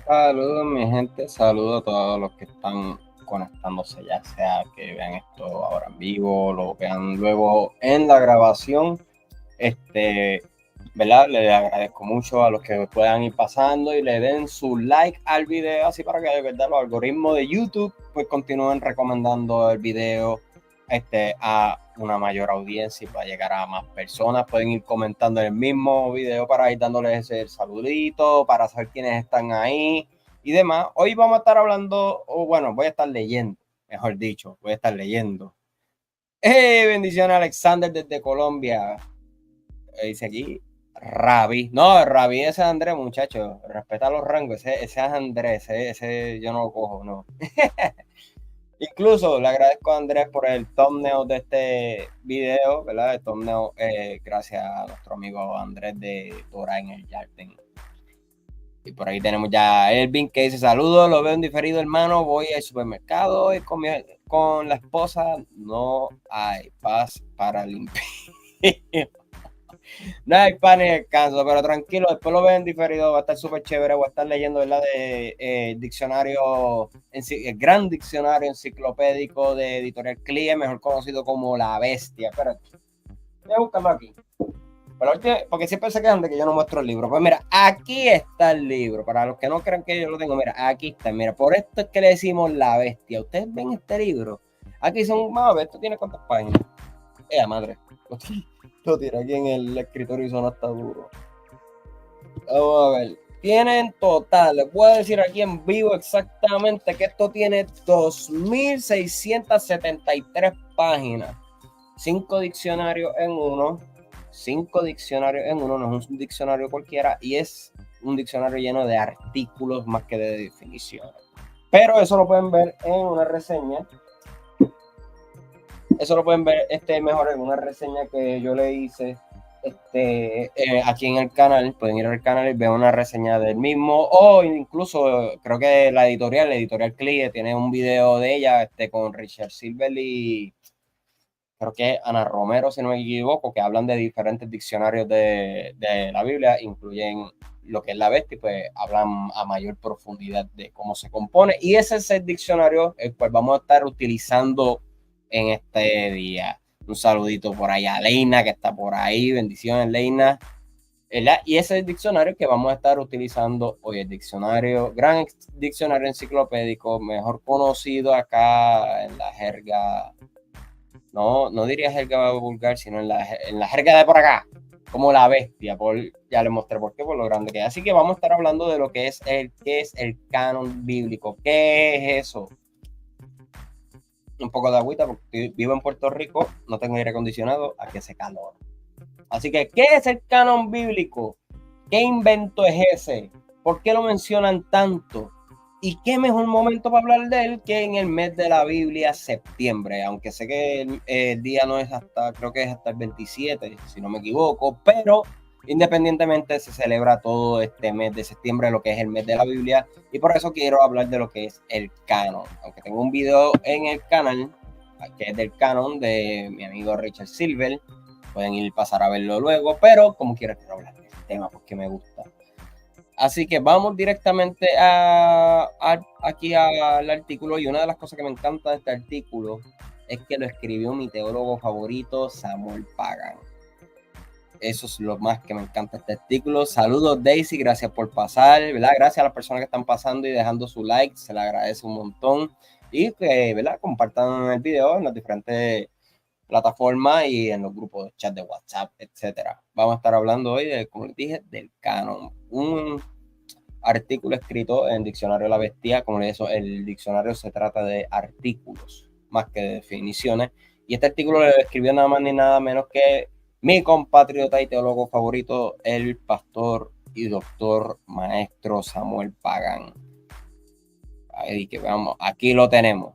Saludos, mi gente, saludos a todos los que están conectándose, ya sea que vean esto ahora en vivo, lo vean luego en la grabación. ¿Verdad? Les agradezco mucho a los que puedan ir pasando y le den su like al video, así para que de verdad los algoritmos de YouTube pues continúen recomendando el video a una mayor audiencia y para llegar a más personas. Pueden ir comentando en el mismo video para ir dándoles ese saludito, para saber quiénes están ahí y demás. Hoy vamos a estar hablando, o bueno, voy a estar leyendo, mejor dicho, voy a estar leyendo. Bendiciones, Alexander desde Colombia. Dice aquí Rabi. No, Rabi ese es Andrés, muchachos. Respeta los rangos. Ese es Andrés. Ese yo no lo cojo, no. Incluso le agradezco a Andrés por el thumbnail de este video, ¿verdad? El thumbnail, gracias a nuestro amigo Andrés de Dora en el Yarden. Y por ahí tenemos ya a Elvin que dice: saludos, lo veo en diferido, hermano. Voy al supermercado y con la esposa. No hay paz para limpiar. No hay pan ni descanso, pero tranquilo, después lo ven diferido, va a estar súper chévere, voy a estar leyendo, ¿verdad? De diccionario, el gran diccionario enciclopédico de Editorial CLIE, mejor conocido como La Bestia. Espérate, voy a buscarlo aquí. Porque siempre se quejan de que yo no muestro el libro. Pues mira, aquí está el libro. Para los que no crean que yo lo tengo, mira, aquí está. Mira, por esto es que le decimos La Bestia. ¿Ustedes ven este libro? Aquí son, vamos a ver, esto tiene cuántas páginas. Madre. Lo tiré aquí en el escritorio y son hasta duro. Vamos a ver. Tiene en total, les voy a decir aquí en vivo exactamente que esto tiene 2.673 páginas. 5 diccionarios en uno. 5 diccionarios en uno, no es un diccionario cualquiera, y es un diccionario lleno de artículos más que de definiciones. Pero eso lo pueden ver en una reseña. Eso lo pueden ver mejor en una reseña que yo le hice aquí en el canal. Pueden ir al canal y ver una reseña del mismo, o incluso creo que la editorial CLIE tiene un video de ella con Richard Silver y creo que Ana Romero, si no me equivoco, que hablan de diferentes diccionarios de la Biblia, incluyen lo que es la bestia, y pues hablan a mayor profundidad de cómo se compone, y ese es el diccionario el cual vamos a estar utilizando en este día. Un saludito por ahí a Leina, que está por ahí. Bendiciones, Leina. Y ese es el diccionario que vamos a estar utilizando hoy. El diccionario, gran diccionario enciclopédico, mejor conocido acá en la jerga, no diría jerga vulgar, sino en la jerga de por acá, como La Bestia. Ya les mostré por qué, por lo grande que es. Así que vamos a estar hablando de lo que es el canon bíblico. ¿Qué es eso? Un poco de agüita porque vivo en Puerto Rico, no tengo aire acondicionado, aquí hace calor. Así que, ¿qué es el canon bíblico? ¿Qué invento es ese? ¿Por qué lo mencionan tanto? ¿Y qué mejor momento para hablar de él que en el mes de la Biblia, septiembre? Aunque sé que el día no es creo que es hasta el 27, si no me equivoco, pero independientemente se celebra todo este mes de septiembre, lo que es el mes de la Biblia, y por eso quiero hablar de lo que es el canon. Aunque tengo un video en el canal que es del canon de mi amigo Richard Silver, pueden ir pasar a verlo luego, pero como quiera quiero hablar del tema porque me gusta. Así que vamos directamente aquí al artículo, y una de las cosas que me encanta de este artículo es que lo escribió mi teólogo favorito, Samuel Pagan. Eso es lo más que me encanta de este artículo. Saludos, Daisy, gracias por pasar, ¿verdad? Gracias a las personas que están pasando y dejando su like, se le agradece un montón. Y que, ¿verdad? Compartan el video en las diferentes plataformas y en los grupos de chat de WhatsApp, etcétera. Vamos a estar hablando hoy, como les dije, del canon. Un artículo escrito en Diccionario de la Bestia. Como les dije, el diccionario se trata de artículos más que de definiciones. Y este artículo lo escribió nada más ni nada menos que mi compatriota y teólogo favorito, el pastor y doctor maestro Samuel Pagan. Ahí que veamos, aquí lo tenemos.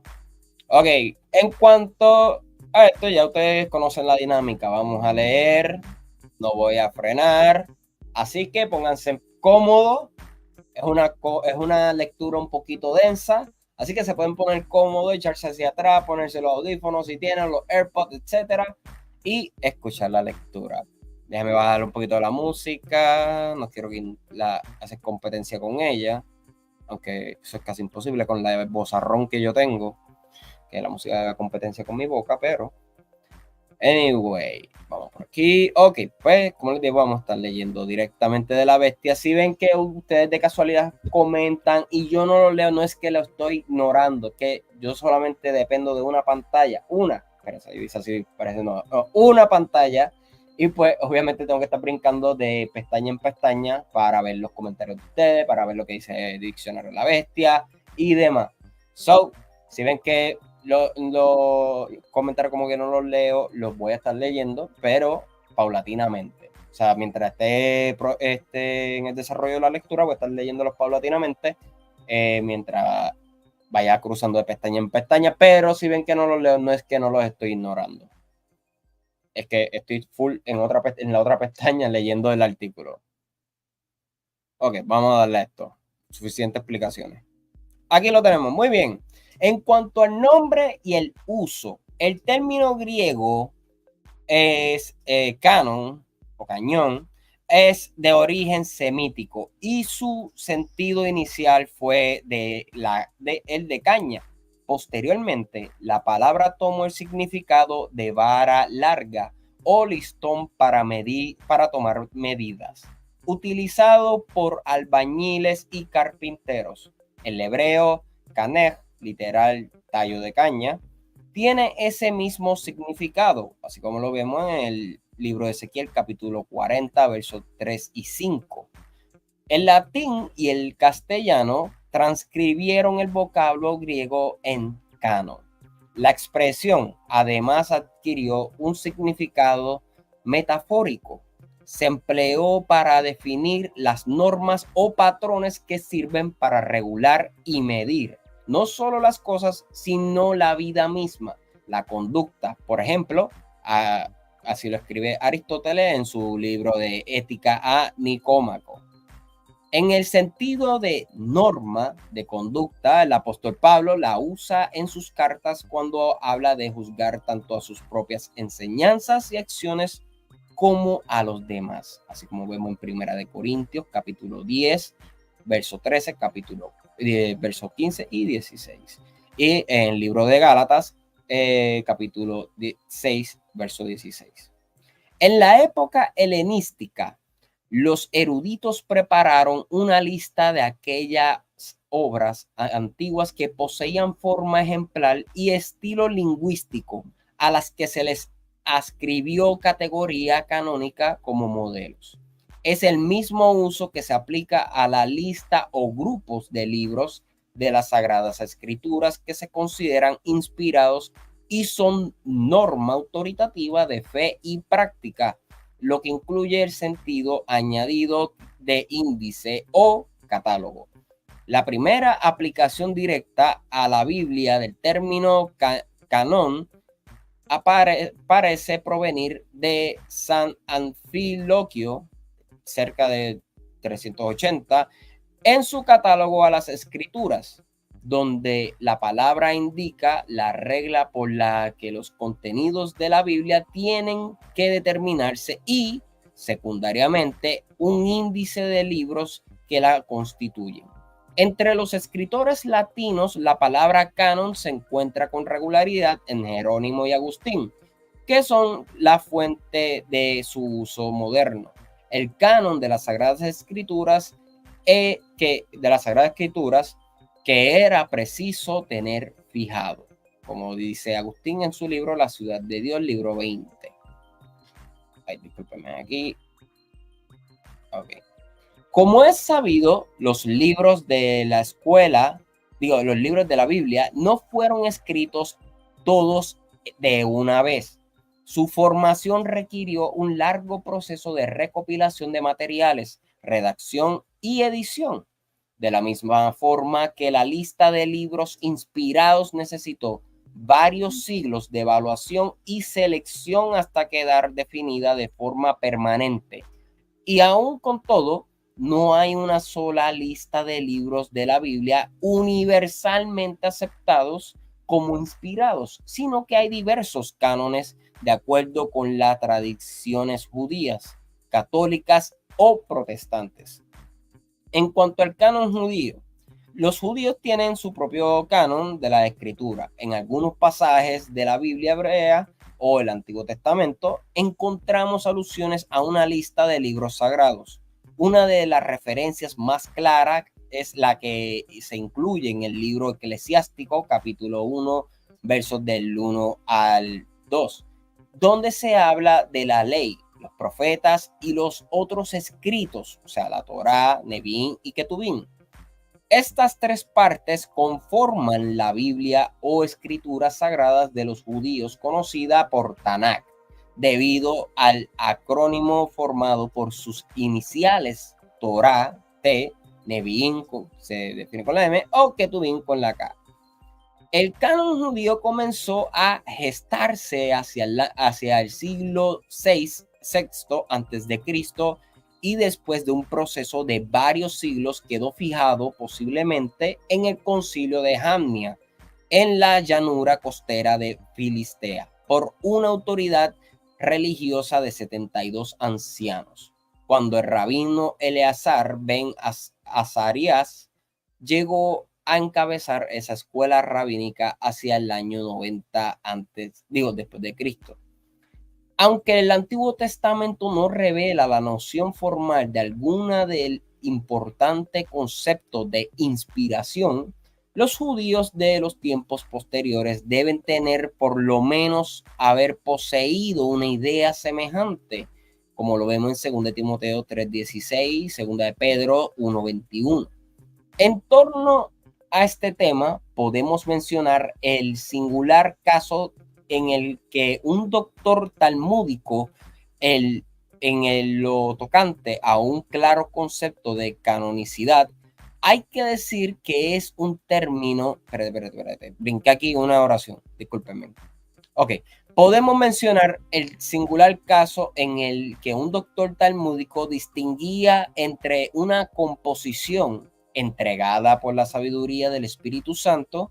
Ok, en cuanto a esto, ya ustedes conocen la dinámica. Vamos a leer, no voy a frenar. Así que pónganse cómodos, es una lectura un poquito densa, así que se pueden poner cómodos, echarse hacia atrás, ponerse los audífonos si tienen, los AirPods, etcétera, y escuchar la lectura. Déjame bajar un poquito la música, no quiero hacer competencia con ella, aunque eso es casi imposible con la vozarrón que yo tengo, que la música haga competencia con mi boca, pero anyway, vamos por aquí. Ok, pues como les digo, vamos a estar leyendo directamente de la bestia. Si ven que ustedes de casualidad comentan y yo no lo leo, no es que lo estoy ignorando, es que yo solamente dependo de una pantalla, una pantalla. Y pues obviamente tengo que estar brincando de pestaña en pestaña para ver los comentarios de ustedes, para ver lo que dice el diccionario de la bestia y demás. So, si ven que los comentarios como que no los leo, los voy a estar leyendo, pero paulatinamente. O sea, mientras esté en el desarrollo de la lectura, voy a estar leyéndolos paulatinamente, mientras vaya cruzando de pestaña en pestaña, pero si ven que no los leo, no es que no los estoy ignorando. Es que estoy full en la otra pestaña leyendo el artículo. Ok, vamos a darle a esto. Suficientes explicaciones. Aquí lo tenemos, muy bien. En cuanto al nombre y el uso, el término griego es canon o cañón, es de origen semítico y su sentido inicial fue el de caña. Posteriormente, la palabra tomó el significado de vara larga o listón para tomar medidas, utilizado por albañiles y carpinteros. El hebreo, kanej, literal tallo de caña, tiene ese mismo significado, así como lo vemos en el libro de Ezequiel, capítulo 40, versos 3 y 5. El latín y el castellano transcribieron el vocablo griego en canon. La expresión además adquirió un significado metafórico. Se empleó para definir las normas o patrones que sirven para regular y medir no solo las cosas, sino la vida misma, la conducta. Por ejemplo, así lo escribe Aristóteles en su libro de Ética a Nicómaco. En el sentido de norma de conducta, el apóstol Pablo la usa en sus cartas cuando habla de juzgar tanto a sus propias enseñanzas y acciones como a los demás, así como vemos en Primera de Corintios, capítulo 10, verso 13, verso 15 y 16. Y en el libro de Gálatas, capítulo 6, verso 16. En la época helenística, los eruditos prepararon una lista de aquellas obras antiguas que poseían forma ejemplar y estilo lingüístico, a las que se les ascribió categoría canónica como modelos. Es el mismo uso que se aplica a la lista o grupos de libros de las Sagradas Escrituras que se consideran inspirados y son norma autoritativa de fe y práctica, lo que incluye el sentido añadido de índice o catálogo. La primera aplicación directa a la Biblia del término canon parece provenir de San Anfiloquio, cerca de 380, en su catálogo a las escrituras, donde la palabra indica la regla por la que los contenidos de la Biblia tienen que determinarse y, secundariamente, un índice de libros que la constituyen. Entre los escritores latinos, la palabra canon se encuentra con regularidad en Jerónimo y Agustín, que son la fuente de su uso moderno. El canon de las Sagradas Escrituras que era preciso tener fijado, como dice Agustín en su libro La Ciudad de Dios, libro 20. Ay, discúlpenme aquí. Ok. Como es sabido, los libros de la escuela, los libros de la Biblia, no fueron escritos todos de una vez. Su formación requirió un largo proceso de recopilación de materiales, redacción y edición. De la misma forma que la lista de libros inspirados necesitó varios siglos de evaluación y selección hasta quedar definida de forma permanente. Y aún con todo, no hay una sola lista de libros de la Biblia universalmente aceptados como inspirados, sino que hay diversos cánones de acuerdo con las tradiciones judías, católicas o protestantes. En cuanto al canon judío, los judíos tienen su propio canon de la escritura. En algunos pasajes de la Biblia hebrea o el Antiguo Testamento encontramos alusiones a una lista de libros sagrados. Una de las referencias más claras es la que se incluye en el libro eclesiástico, capítulo 1, versos del 1 al 2, donde se habla de la ley, los profetas y los otros escritos, o sea, la Torá, Nevi'im y Ketubim. Estas tres partes conforman la Biblia o escrituras sagradas de los judíos, conocida por Tanakh, debido al acrónimo formado por sus iniciales, Torá, T, Nevi'im se define con la M, o Ketubim con la K. El canon judío comenzó a gestarse hacia el siglo VI antes de Cristo, y después de un proceso de varios siglos quedó fijado posiblemente en el concilio de Jamnia, en la llanura costera de Filistea, por una autoridad religiosa de 72 ancianos, cuando el rabino Eleazar ben Azarías llegó a encabezar esa escuela rabínica hacia el año 90 después de Cristo. Aunque el Antiguo Testamento no revela la noción formal de alguna del importante concepto de inspiración, los judíos de los tiempos posteriores deben tener por lo menos haber poseído una idea semejante, como lo vemos en 2 Timoteo 3:16, 2 de Pedro 1:21. En torno a este tema podemos mencionar el singular caso en el que un doctor talmúdico, en lo tocante a un claro concepto de canonicidad, hay que decir que es un término. Espérate. Brinqué aquí una oración, discúlpenme. Ok, podemos mencionar el singular caso en el que un doctor talmúdico distinguía entre una composición entregada por la sabiduría del Espíritu Santo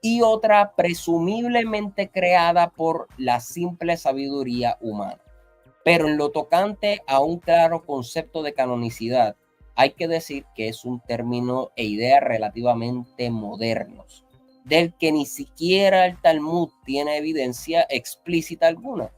y otra presumiblemente creada por la simple sabiduría humana. Pero en lo tocante a un claro concepto de canonicidad, hay que decir que es un término e idea relativamente modernos, del que ni siquiera el Talmud tiene evidencia explícita alguna.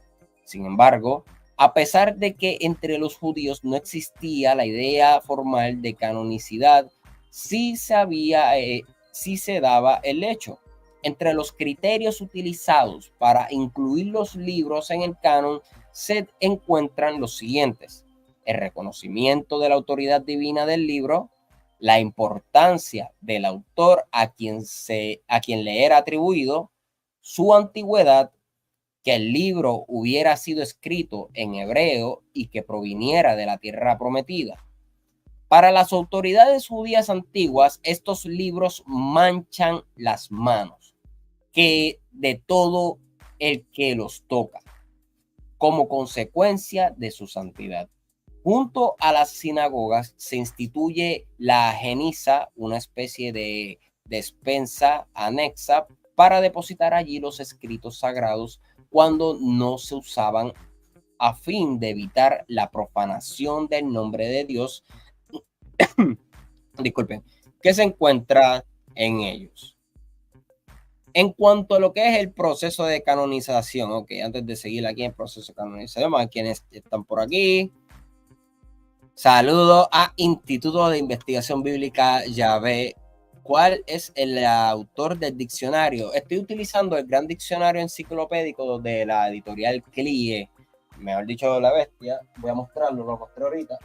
Sin embargo, a pesar de que entre los judíos no existía la idea formal de canonicidad, sí se daba el hecho. Entre los criterios utilizados para incluir los libros en el canon se encuentran los siguientes: el reconocimiento de la autoridad divina del libro, la importancia del autor a quien le era atribuido, su antigüedad, que el libro hubiera sido escrito en hebreo y que proviniera de la tierra prometida. Para las autoridades judías antiguas, estos libros manchan las manos de todo el que los toca, como consecuencia de su santidad. Junto a las sinagogas se instituye la geniza, una especie de despensa anexa para depositar allí los escritos sagrados cuando no se usaban, a fin de evitar la profanación del nombre de Dios, disculpen, que se encuentra en ellos. En cuanto a lo que es el proceso de canonización, ok, antes de seguir aquí en el proceso de canonización, a quienes están por aquí, saludo a Instituto de Investigación Bíblica Yahvé. ¿Cuál es el autor del diccionario? Estoy utilizando el gran diccionario enciclopédico de la editorial CLIE, mejor dicho, La Bestia. Voy a mostrarlo, lo mostré ahorita.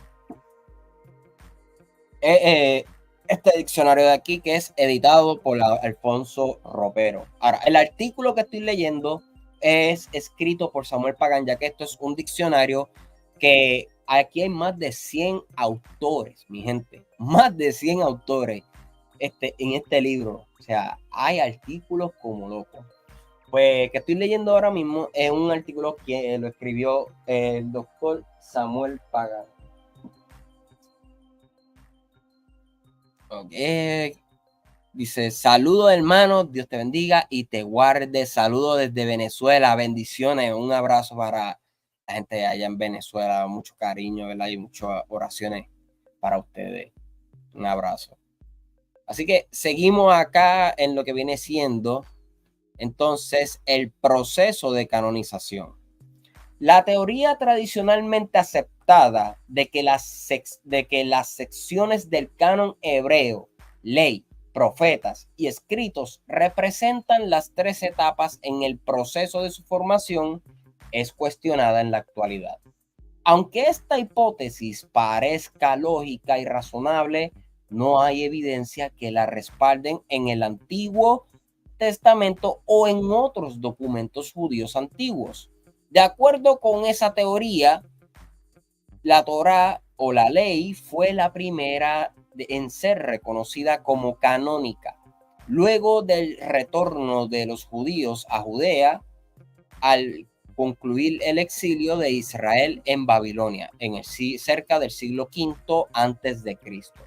Este diccionario de aquí, que es editado por Alfonso Ropero. Ahora, el artículo que estoy leyendo es escrito por Samuel Pagan, ya que esto es un diccionario que aquí hay más de 100 autores, mi gente, más de 100 autores en este libro. O sea, hay artículos como locos. Pues que estoy leyendo ahora mismo es un artículo que lo escribió el doctor Samuel Pagan. Okay. Dice, saludos hermanos, Dios te bendiga y te guarde. Saludos desde Venezuela, bendiciones, un abrazo para la gente allá en Venezuela, mucho cariño, ¿verdad? Y muchas oraciones para ustedes. Un abrazo. Así que seguimos acá en lo que viene siendo entonces el proceso de canonización. La teoría tradicionalmente aceptada de que las secciones del canon hebreo, ley, profetas y escritos representan las tres etapas en el proceso de su formación es cuestionada en la actualidad. Aunque esta hipótesis parezca lógica y razonable, no hay evidencia que la respalden en el Antiguo Testamento o en otros documentos judíos antiguos. De acuerdo con esa teoría, la Torá o la ley fue la primera en ser reconocida como canónica. Luego del retorno de los judíos a Judea, al concluir el exilio de Israel en Babilonia, cerca del siglo V antes de Cristo.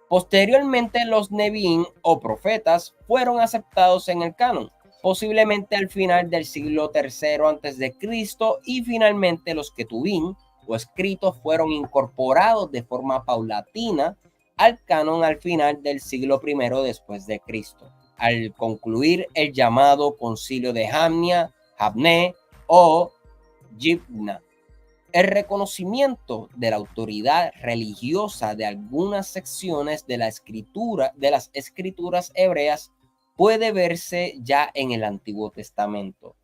Posteriormente, los Nevi'im o profetas fueron aceptados en el canon, posiblemente al final del siglo III antes de Cristo, y finalmente los Ketubim o escritos fueron incorporados de forma paulatina al canon al final del siglo I después de Cristo, al concluir el llamado Concilio de Jamné o Gibna. El reconocimiento de la autoridad religiosa de algunas secciones de las escrituras hebreas puede verse ya en el Antiguo Testamento.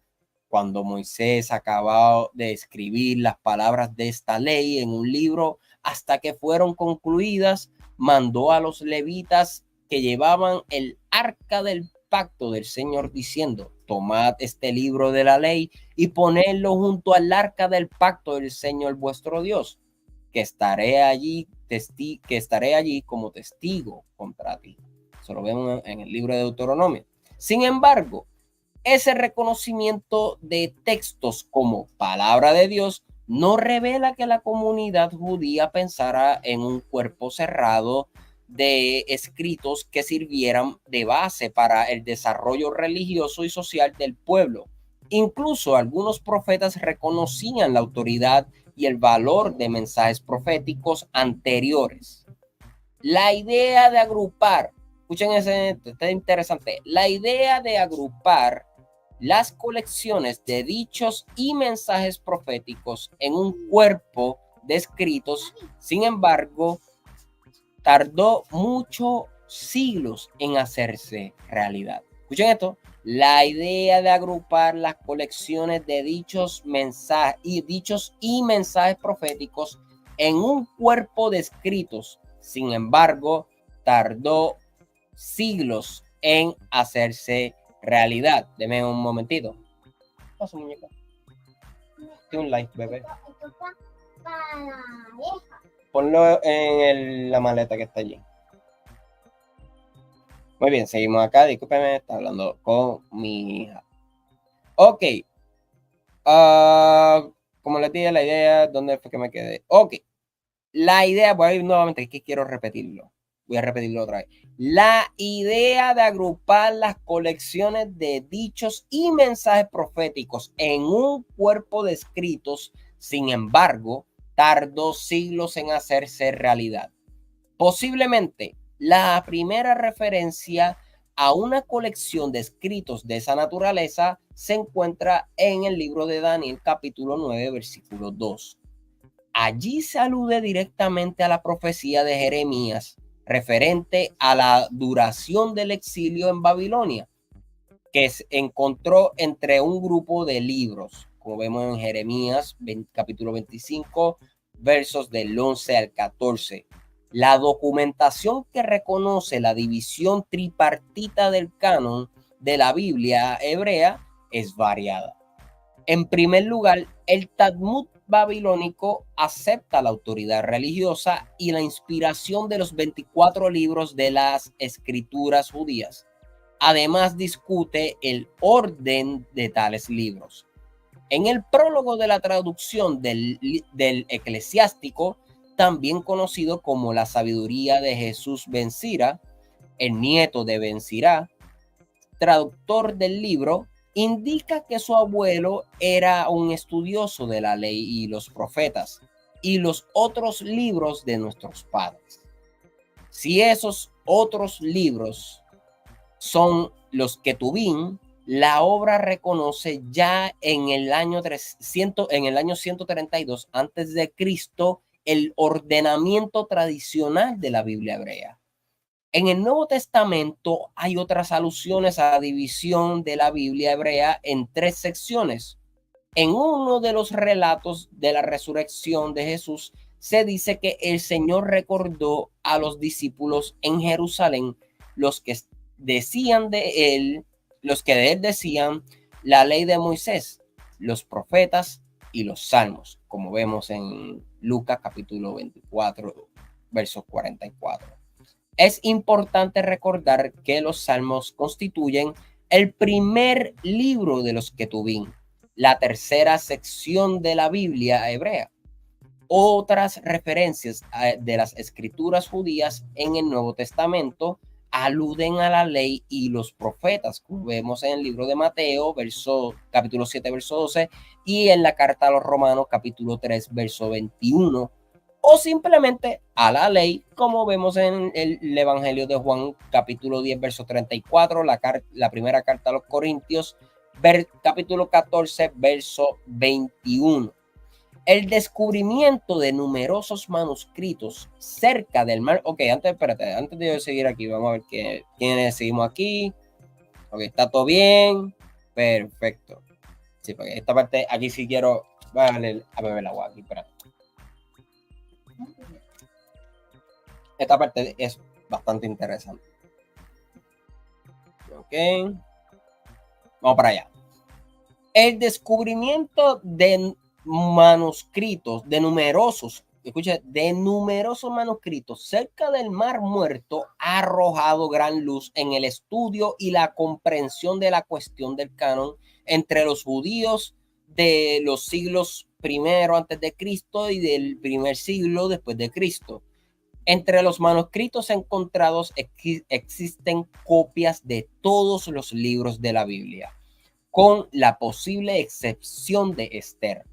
Cuando Moisés acabó de escribir las palabras de esta ley en un libro hasta que fueron concluidas, mandó a los levitas que llevaban el arca del pacto del Señor diciendo: tomad este libro de la ley y ponedlo junto al arca del pacto del Señor vuestro Dios, que estaré allí como testigo contra ti. Eso lo vemos en el libro de Deuteronomio. Sin embargo, ese reconocimiento de textos como palabra de Dios no revela que la comunidad judía pensara en un cuerpo cerrado de escritos que sirvieran de base para el desarrollo religioso y social del pueblo. Incluso algunos profetas reconocían la autoridad y el valor de mensajes proféticos anteriores. La idea de agrupar, escuchen está interesante, la idea de agrupar las colecciones de dichos y mensajes proféticos en un cuerpo de escritos, sin embargo, tardó muchos siglos en hacerse realidad. Escuchen esto, la idea de agrupar las colecciones de dichos y mensajes proféticos en un cuerpo de escritos, sin embargo, tardó siglos en hacerse realidad. Deme un momentito. Paso, muñeca. Tiene un like, bebé. Ponlo en la maleta que está allí. Muy bien, seguimos acá. Discúlpeme, está hablando con mi hija. Ok. Como les dije, la idea, ¿dónde fue que me quedé? Ok. La idea, voy a ir nuevamente, es que quiero repetirlo. Voy a repetirlo otra vez. La idea de agrupar las colecciones de dichos y mensajes proféticos en un cuerpo de escritos, sin embargo, tardó siglos en hacerse realidad. Posiblemente la primera referencia a una colección de escritos de esa naturaleza se encuentra en el libro de Daniel, capítulo 9, versículo 2. Allí se alude directamente a la profecía de Jeremías referente a la duración del exilio en Babilonia, que se encontró entre un grupo de libros, como vemos en Jeremías capítulo 25, versos del 11 al 14. La documentación que reconoce la división tripartita del canon de la Biblia hebrea es variada. En primer lugar, el Talmud babilónico acepta la autoridad religiosa y la inspiración de los 24 libros de las escrituras judías. Además, discute el orden de tales libros. En el prólogo de la traducción del Eclesiástico, también conocido como la sabiduría de Jesús Ben Sira, el nieto de Ben Sira, traductor del libro, indica que su abuelo era un estudioso de la ley y los profetas y los otros libros de nuestros padres. Si esos otros libros son los Ketubim, la obra reconoce ya en el año 132 antes de Cristo el ordenamiento tradicional de la Biblia hebrea. En el Nuevo Testamento hay otras alusiones a la división de la Biblia hebrea en 3 secciones. En uno de los relatos de la resurrección de Jesús se dice que el Señor recordó a los discípulos en Jerusalén los que decían de él, los que de él decían la ley de Moisés, los profetas y los salmos, como vemos en Lucas capítulo 24, versos 44. Es importante recordar que los salmos constituyen el primer libro de los Ketubim, la tercera sección de la Biblia hebrea. Otras referencias de las escrituras judías en el Nuevo Testamento aluden a la ley y los profetas, como vemos en el libro de Mateo, capítulo 7, verso 12, y en la carta a los Romanos, capítulo 3, verso 21, o simplemente a la ley, como vemos en el Evangelio de Juan, capítulo 10, verso 34, la primera carta a los Corintios, capítulo 14, verso 21. El descubrimiento de numerosos manuscritos cerca del mar. Ok, antes de yo seguir aquí, vamos a ver quiénes seguimos aquí. Ok, está todo bien. Perfecto. Sí, porque esta parte, aquí sí quiero. Voy a beber el agua aquí, espérate. Esta parte es bastante interesante. Ok. Vamos para allá. El descubrimiento de manuscritos, de numerosos manuscritos cerca del Mar Muerto ha arrojado gran luz en el estudio y la comprensión de la cuestión del canon entre los judíos de los siglos primero antes de Cristo y del primer siglo después de Cristo. Entre los manuscritos encontrados existen copias de todos los libros de la Biblia, con la posible excepción de Esther.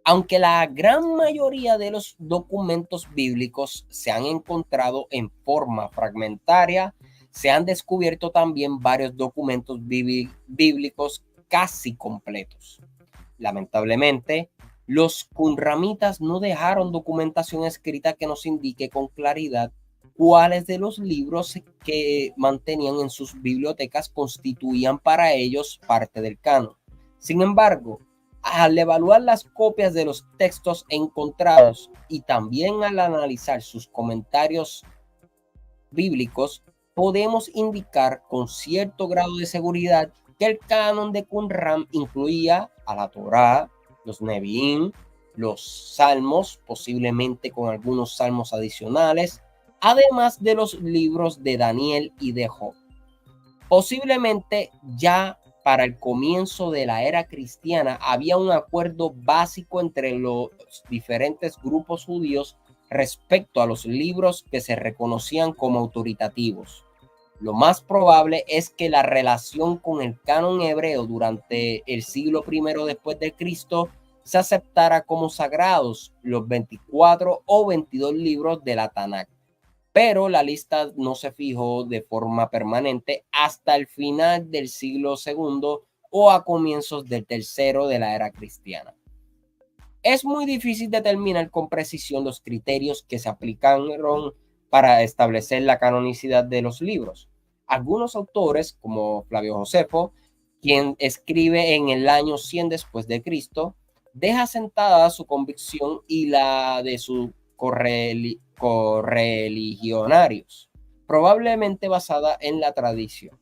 Aunque la gran mayoría de los documentos bíblicos se han encontrado en forma fragmentaria, se han descubierto también varios documentos bíblicos casi completos. Lamentablemente, los qumramitas no dejaron documentación escrita que nos indique con claridad cuáles de los libros que mantenían en sus bibliotecas constituían para ellos parte del canon. Sin embargo, al evaluar las copias de los textos encontrados y también al analizar sus comentarios bíblicos, podemos indicar con cierto grado de seguridad que el canon de Qumran incluía a la Torá, los Nevi'im, los salmos, posiblemente con algunos salmos adicionales, además de los libros de Daniel y de Job. Posiblemente ya para el comienzo de la era cristiana había un acuerdo básico entre los diferentes grupos judíos respecto a los libros que se reconocían como autoritativos. Lo más probable es que la relación con el canon hebreo durante el siglo I después de Cristo se aceptara como sagrados los 24 o 22 libros de la Tanakh, pero la lista no se fijó de forma permanente hasta el final del siglo II o a comienzos del tercero de la era cristiana. Es muy difícil determinar con precisión los criterios que se aplicaron para establecer la canonicidad de los libros. Algunos autores, como Flavio Josefo, quien escribe en el año 100 después de Cristo, deja sentada su convicción y la de sus correligionarios, probablemente basada en la tradición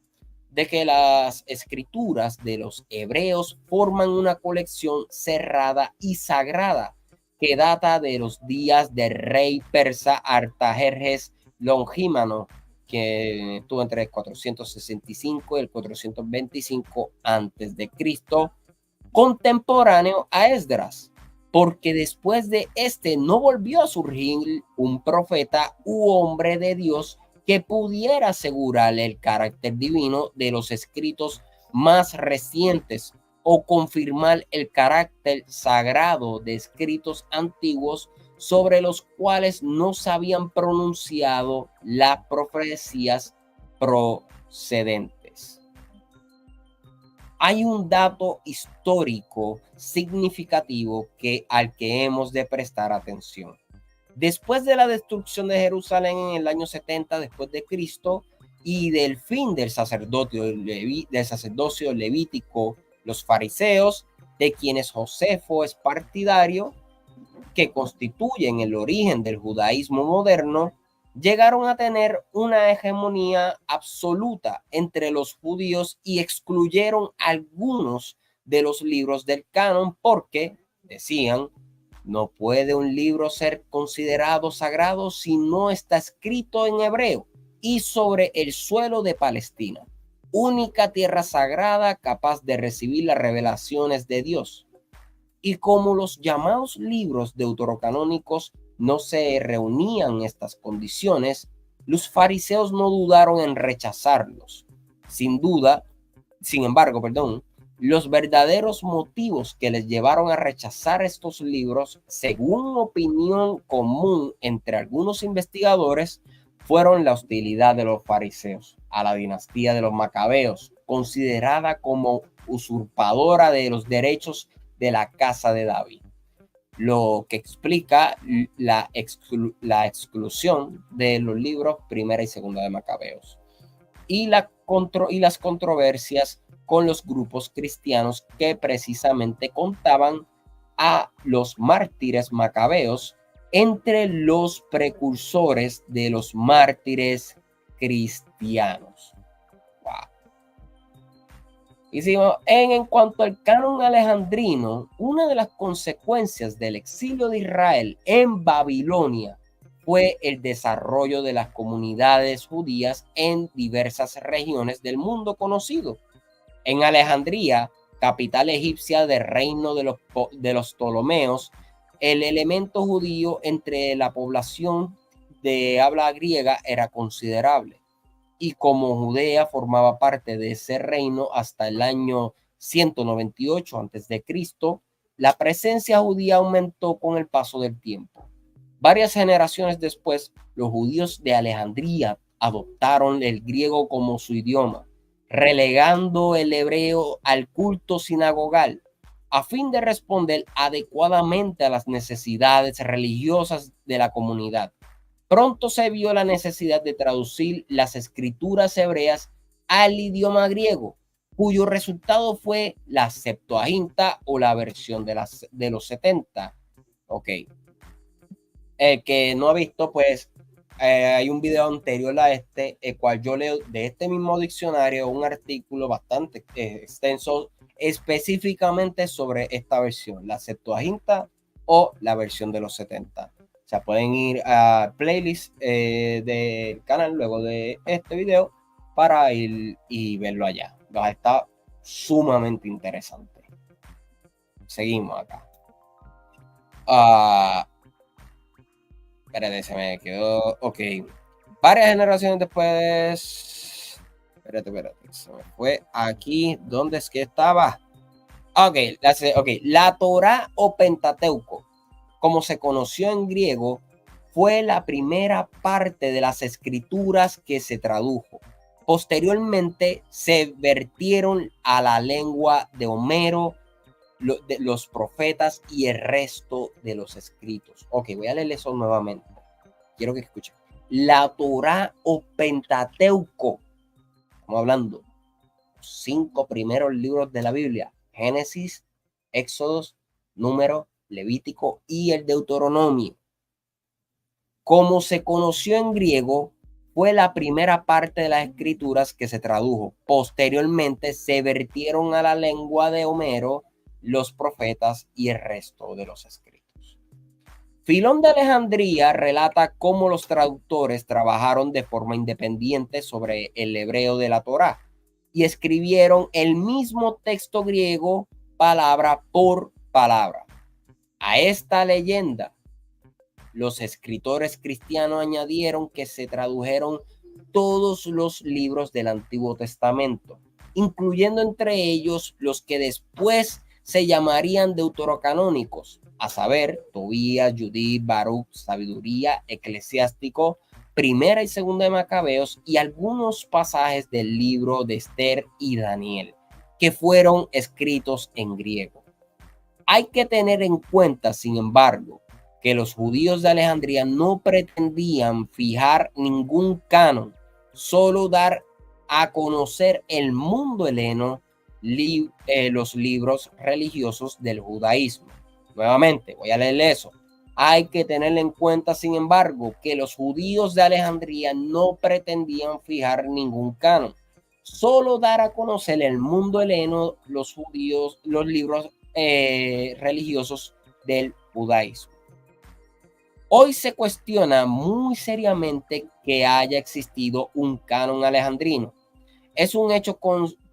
de que las escrituras de los hebreos forman una colección cerrada y sagrada que data de los días del rey persa Artajerjes Longímano, que estuvo entre el 465 y el 425 a.C., contemporáneo a Esdras. porque después de este no volvió a surgir un profeta u hombre de Dios que pudiera asegurar el carácter divino de los escritos más recientes o confirmar el carácter sagrado de escritos antiguos sobre los cuales no se habían pronunciado las profecías procedentes. Hay un dato histórico significativo al que hemos de prestar atención. Después de la destrucción de Jerusalén en el año 70 después de Cristo y del fin del sacerdocio levítico, los fariseos, de quienes Josefo es partidario, que constituyen el origen del judaísmo moderno, llegaron a tener una hegemonía absoluta entre los judíos y excluyeron algunos de los libros del canon porque, decían, no puede un libro ser considerado sagrado si no está escrito en hebreo y sobre el suelo de Palestina, única tierra sagrada capaz de recibir las revelaciones de Dios. Y como los llamados libros deuterocanónicos no se reunían en estas condiciones, los fariseos no dudaron en rechazarlos. Sin embargo, los verdaderos motivos que les llevaron a rechazar estos libros, según opinión común entre algunos investigadores, fueron la hostilidad de los fariseos a la dinastía de los macabeos, considerada como usurpadora de los derechos de la casa de David, lo que explica la exclusión de los libros primera y segunda de Macabeos y las controversias con los grupos cristianos que precisamente contaban a los mártires macabeos entre los precursores de los mártires cristianos. En cuanto al canon alejandrino, una de las consecuencias del exilio de Israel en Babilonia fue el desarrollo de las comunidades judías en diversas regiones del mundo conocido. En Alejandría, capital egipcia del reino de los Ptolomeos, el elemento judío entre la población de habla griega era considerable. Y como Judea formaba parte de ese reino hasta el año 198 a.C., la presencia judía aumentó con el paso del tiempo. Varias generaciones después, los judíos de Alejandría adoptaron el griego como su idioma, relegando el hebreo al culto sinagogal, a fin de responder adecuadamente a las necesidades religiosas de la comunidad. Pronto se vio la necesidad de traducir las escrituras hebreas al idioma griego, cuyo resultado fue la Septuaginta o la versión de los 70. Ok. El que no ha visto, pues hay un video anterior a el cual yo leo de este mismo diccionario un artículo bastante extenso específicamente sobre esta versión, la Septuaginta o la versión de los 70. O sea, pueden ir a playlist del canal luego de este video para ir y verlo allá. Está sumamente interesante. Seguimos acá. Espérate, se me quedó. Ok. Varias generaciones después. Espérate. Se me fue aquí. ¿Dónde es que estaba? Ok. La Torá o Pentateuco, como se conoció en griego, fue la primera parte de las escrituras que se tradujo. Posteriormente se vertieron a la lengua de Homero, de los profetas y el resto de los escritos. Ok, voy a leer eso nuevamente. Quiero que escuchen. La Torá o Pentateuco, estamos hablando, 5 primeros libros de la Biblia: Génesis, Éxodos, Número, Levítico y el Deuteronomio. Como se conoció en griego, fue la primera parte de las escrituras que se tradujo. Posteriormente se vertieron a la lengua de Homero, los profetas y el resto de los escritos. Filón de Alejandría relata cómo los traductores trabajaron de forma independiente sobre el hebreo de la Torá y escribieron el mismo texto griego palabra por palabra. A esta leyenda, los escritores cristianos añadieron que se tradujeron todos los libros del Antiguo Testamento, incluyendo entre ellos los que después se llamarían deuterocanónicos, a saber, Tobías, Judith, Baruch, Sabiduría, Eclesiástico, Primera y Segunda de Macabeos y algunos pasajes del libro de Esther y Daniel, que fueron escritos en griego. Hay que tener en cuenta, sin embargo, que los judíos de Alejandría no pretendían fijar ningún canon, solo dar a conocer el mundo heleno, los libros religiosos del judaísmo. Nuevamente, voy a leer eso. Hay que tener en cuenta, sin embargo, que los judíos de Alejandría no pretendían fijar ningún canon, solo dar a conocer el mundo heleno, los judíos, los libros religiosos del judaísmo. Hoy se cuestiona muy seriamente que haya existido un canon alejandrino. Es un hecho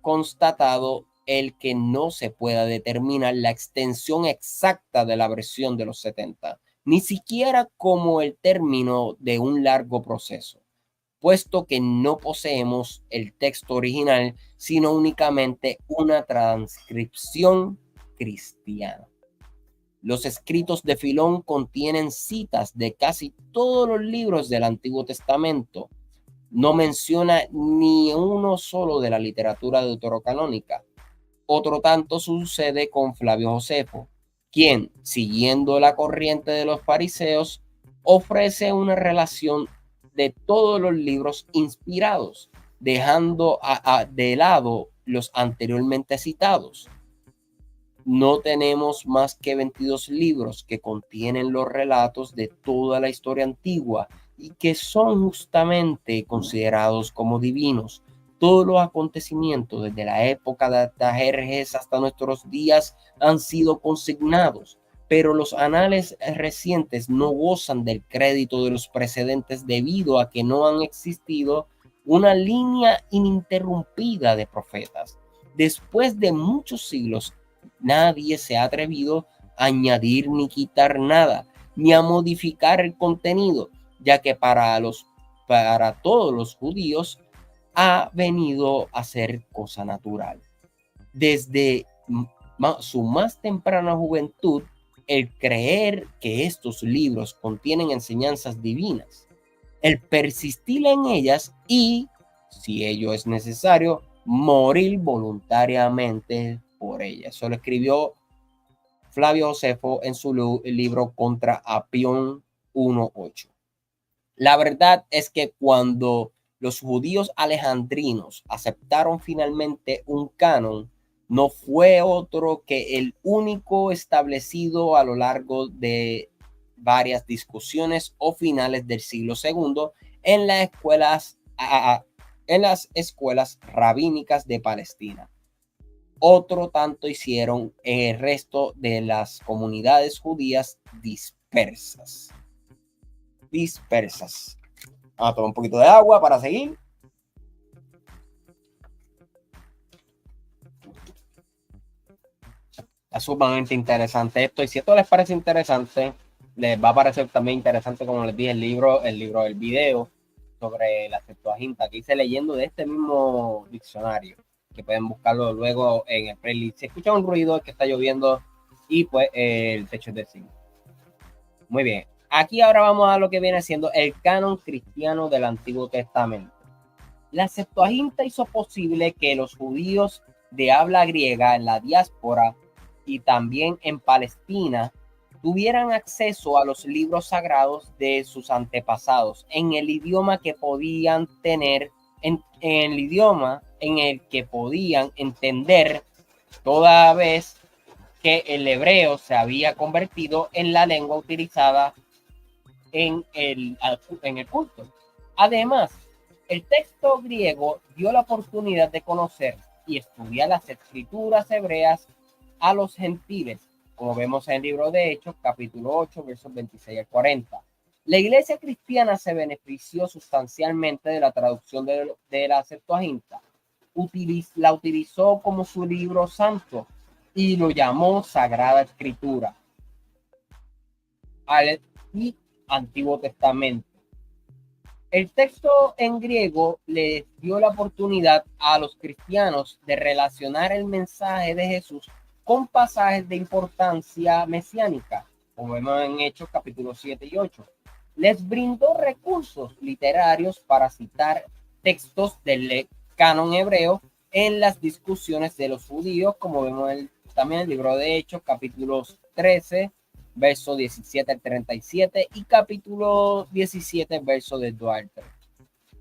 constatado el que no se pueda determinar la extensión exacta de la versión de los 70, ni siquiera como el término de un largo proceso, puesto que no poseemos el texto original, sino únicamente una transcripción cristiana. Los escritos de Filón contienen citas de casi todos los libros del Antiguo Testamento. No menciona ni uno solo de la literatura deuterocanónica. Otro tanto sucede con Flavio Josefo, quien, siguiendo la corriente de los fariseos, ofrece una relación de todos los libros inspirados, dejando de lado los anteriormente citados. No tenemos más que 22 libros que contienen los relatos de toda la historia antigua y que son justamente considerados como divinos. Todos los acontecimientos desde la época de Artajerjes hasta nuestros días han sido consignados, pero los anales recientes no gozan del crédito de los precedentes debido a que no han existido una línea ininterrumpida de profetas. Después de muchos siglos, nadie se ha atrevido a añadir ni quitar nada, ni a modificar el contenido, ya que para todos los judíos ha venido a ser cosa natural. Desde su más temprana juventud, el creer que estos libros contienen enseñanzas divinas, el persistir en ellas y, si ello es necesario, morir voluntariamente por ella. Eso lo escribió Flavio Josefo en su libro Contra Apión 1.8. La verdad es que cuando los judíos alejandrinos aceptaron finalmente un canon, no fue otro que el único establecido a lo largo de varias discusiones o finales del siglo II en las escuelas rabínicas de Palestina. Otro tanto hicieron el resto de las comunidades judías dispersas. Vamos a tomar un poquito de agua para seguir. Es sumamente interesante esto, y si esto les parece interesante, les va a parecer también interesante, como les dije, el libro del video sobre la Septuaginta que hice leyendo de este mismo diccionario, que pueden buscarlo luego en el playlist. Si escuchan un ruido es que está lloviendo y pues el techo es de zinc. Muy bien, aquí ahora vamos a lo que viene siendo el canon cristiano del Antiguo Testamento. La Septuaginta hizo posible que los judíos de habla griega en la diáspora y también en Palestina tuvieran acceso a los libros sagrados de sus antepasados en el idioma que podían tener, en el idioma en el que podían entender, toda vez que el hebreo se había convertido en la lengua utilizada en el culto. Además, el texto griego dio la oportunidad de conocer y estudiar las escrituras hebreas a los gentiles, como vemos en el libro de Hechos, capítulo 8, versos 26 al 40. La iglesia cristiana se benefició sustancialmente de la traducción de la Septuaginta. La utilizó como su libro santo y lo llamó Sagrada Escritura. al y Antiguo Testamento. El texto en griego les dio la oportunidad a los cristianos de relacionar el mensaje de Jesús con pasajes de importancia mesiánica, como vemos en Hechos capítulos 7 y 8. Les brindó recursos literarios para citar textos del canon hebreo en las discusiones de los judíos, como vemos también en el libro de Hechos capítulos 13, verso 17 al 37 y capítulo 17, verso del 2 al 3.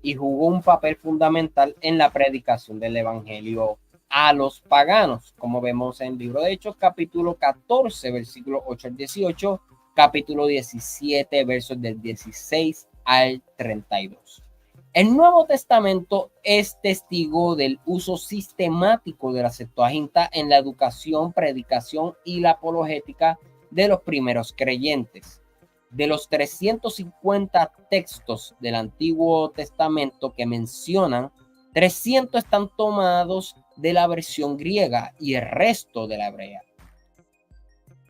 Y jugó un papel fundamental en la predicación del evangelio a los paganos, como vemos en el libro de Hechos, capítulo 14, versículo 8 al 18, capítulo 17, versos del 16 al 32. El Nuevo Testamento es testigo del uso sistemático de la Septuaginta en la educación, predicación y la apologética de los primeros creyentes. De los 350 textos del Antiguo Testamento que mencionan, 300 están tomados de la versión griega y el resto de la hebrea.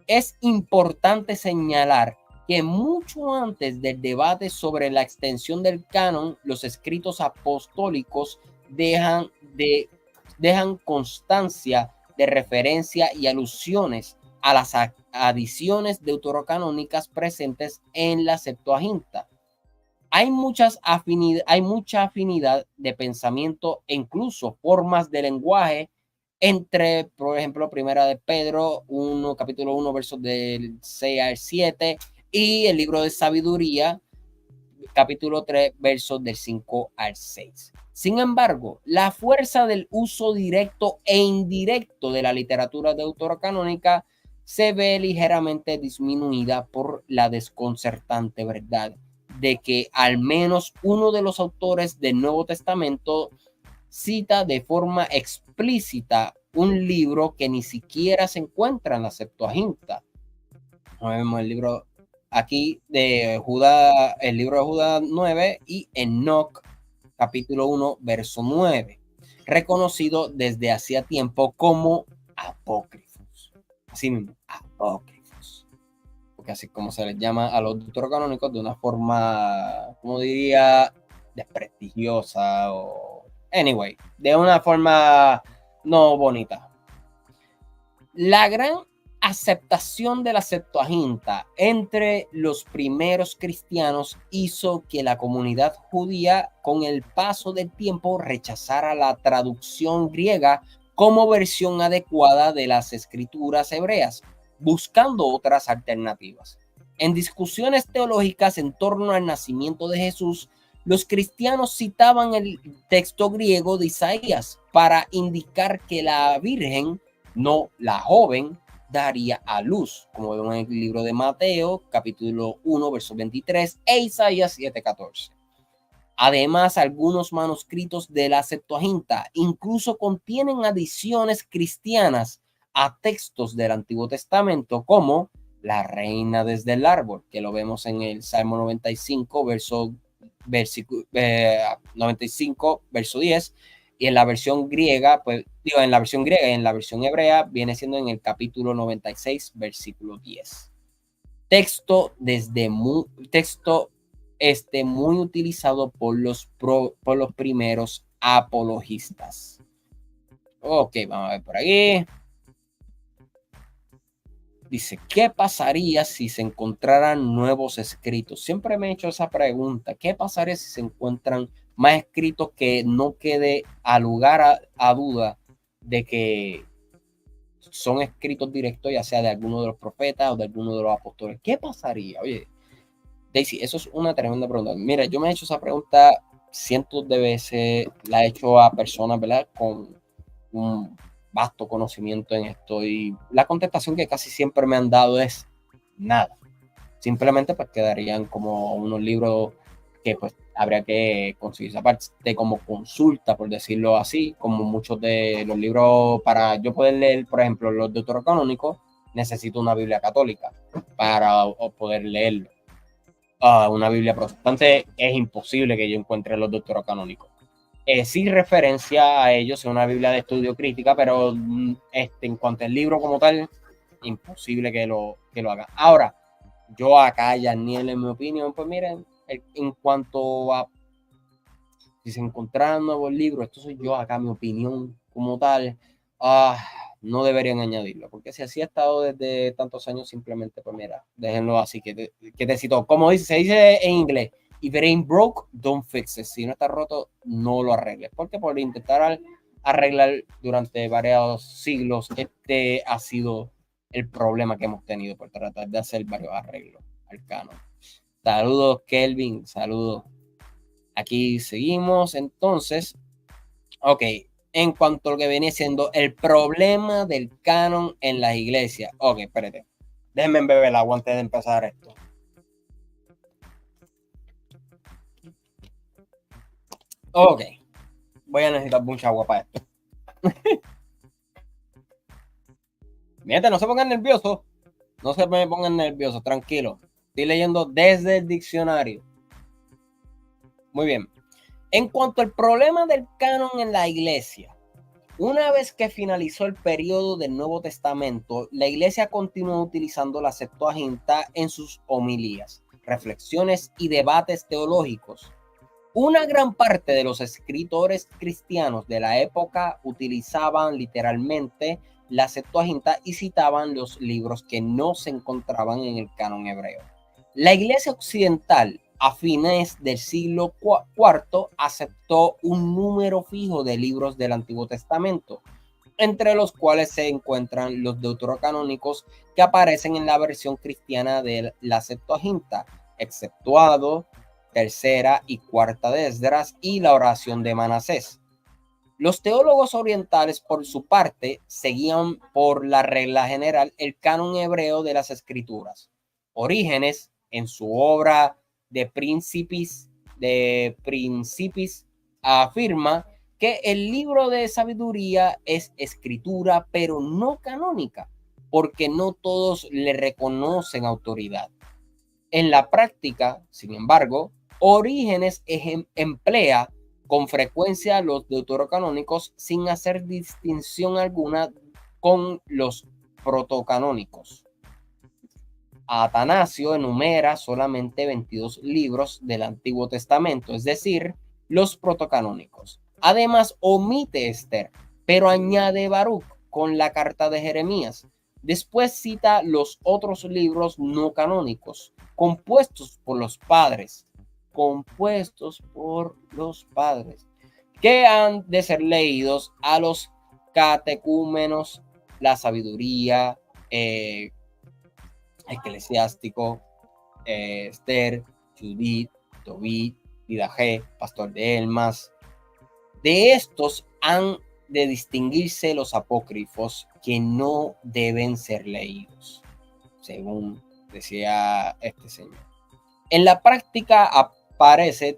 Es importante señalar que mucho antes del debate sobre la extensión del canon, los escritos apostólicos dejan constancia de referencia y alusiones a las adiciones deuterocanónicas presentes en la Septuaginta. Hay mucha afinidad de pensamiento e incluso formas de lenguaje entre, por ejemplo, Primera de Pedro 1, capítulo 1, versos del 6 al 7 y el libro de Sabiduría, capítulo 3, versos del 5 al 6. Sin embargo, la fuerza del uso directo e indirecto de la literatura deuterocanónica se ve ligeramente disminuida por la desconcertante verdad de que al menos uno de los autores del Nuevo Testamento cita de forma explícita un libro que ni siquiera se encuentra en la Septuaginta. Vemos el libro aquí de Judá, el libro de Judá 9 y Enoc, capítulo 1, verso 9, reconocido desde hacía tiempo como apócrifos. Así mismo, apócrifos. Porque así como se les llama a los deuterocanónicos de una forma, como diría, desprestigiosa o... Anyway, de una forma no bonita. La gran aceptación de la Septuaginta entre los primeros cristianos hizo que la comunidad judía con el paso del tiempo rechazara la traducción griega como versión adecuada de las escrituras hebreas, buscando otras alternativas. En discusiones teológicas en torno al nacimiento de Jesús, los cristianos citaban el texto griego de Isaías para indicar que la Virgen, no la joven, daría a luz, como vemos en el libro de Mateo, capítulo 1, verso 23, e Isaías 7:14. Además, algunos manuscritos de la Septuaginta incluso contienen adiciones cristianas a textos del Antiguo Testamento, como la reina desde el árbol, que lo vemos en el Salmo 95, verso 10, y en la versión griega, pues digo, en la versión griega y en la versión hebrea viene siendo en el capítulo 96, versículo 10. Texto muy utilizado por los primeros apologistas. Ok, vamos a ver por aquí. Dice, ¿qué pasaría si se encontraran nuevos escritos? Siempre me he hecho esa pregunta. ¿Qué pasaría si se encuentran más escritos que no quede a lugar a duda de que son escritos directos, ya sea de alguno de los profetas o de alguno de los apóstoles? ¿Qué pasaría? Oye, Daisy, eso es una tremenda pregunta. Mira, yo me he hecho esa pregunta cientos de veces, la he hecho a personas, ¿verdad? Con un vasto conocimiento en esto, y la contestación que casi siempre me han dado es nada. Simplemente pues quedarían como unos libros que pues habría que conseguir esa parte como consulta, por decirlo así, como muchos de los libros. Para yo poder leer, por ejemplo, los deuterocanónicos, necesito una Biblia católica para poder leerlo. Una Biblia protestante es imposible que yo encuentre los deuterocanónicos. Sí referencia a ellos en una Biblia de estudio crítica, pero en cuanto al libro como tal, imposible que lo haga. Ahora, Yo acá, Yaniel, en mi opinión, pues miren, en cuanto a si se encontraran nuevos libros, esto soy yo acá, mi opinión como tal, ah, no deberían añadirlo, porque si así ha estado desde tantos años, simplemente, pues mira, déjenlo así, que te cito, como dice, se dice en inglés, if it ain't broke, don't fix it. Si no está roto, no lo arregles, porque por intentar arreglar durante varios siglos, este ha sido el problema que hemos tenido por tratar de hacer varios arreglos al canon. Saludos, Kelvin, saludos. Aquí seguimos, entonces, ok, en cuanto a lo que viene siendo el problema del canon en las iglesias. Ok, espérate, déjenme beber el agua antes de empezar esto. Ok, voy a necesitar mucha agua para esto. Miren, no se pongan nerviosos, no se me pongan nerviosos, tranquilo. Estoy leyendo desde el diccionario. Muy bien. En cuanto al problema del canon en la iglesia, una vez que finalizó el periodo del Nuevo Testamento, la Iglesia continuó utilizando la Septuaginta en sus homilías, reflexiones y debates teológicos. Una gran parte de los escritores cristianos de la época utilizaban literalmente la Septuaginta y citaban los libros que no se encontraban en el canon hebreo. La Iglesia occidental a fines del siglo IV aceptó un número fijo de libros del Antiguo Testamento, entre los cuales se encuentran los deuterocanónicos que aparecen en la versión cristiana de la Septuaginta, exceptuado tercera y cuarta de Esdras y la oración de Manasés. Los teólogos orientales, por su parte, seguían por la regla general el canon hebreo de las escrituras. Orígenes, en su obra de Principis, afirma que el libro de sabiduría es escritura, pero no canónica, porque no todos le reconocen autoridad. En la práctica, sin embargo, Orígenes emplea con frecuencia los deuterocanónicos sin hacer distinción alguna con los protocanónicos. Atanasio enumera solamente 22 libros del Antiguo Testamento, es decir, los protocanónicos. Además, omite Esther, pero añade Baruch con la carta de Jeremías. Después cita los otros libros no canónicos, compuestos por los padres, que han de ser leídos a los catecúmenos, la sabiduría, eclesiástico, Esther, Judith, Tobit, Didajé, Pastor de Elmas. De estos han de distinguirse los apócrifos que no deben ser leídos, según decía este señor. En la práctica aparece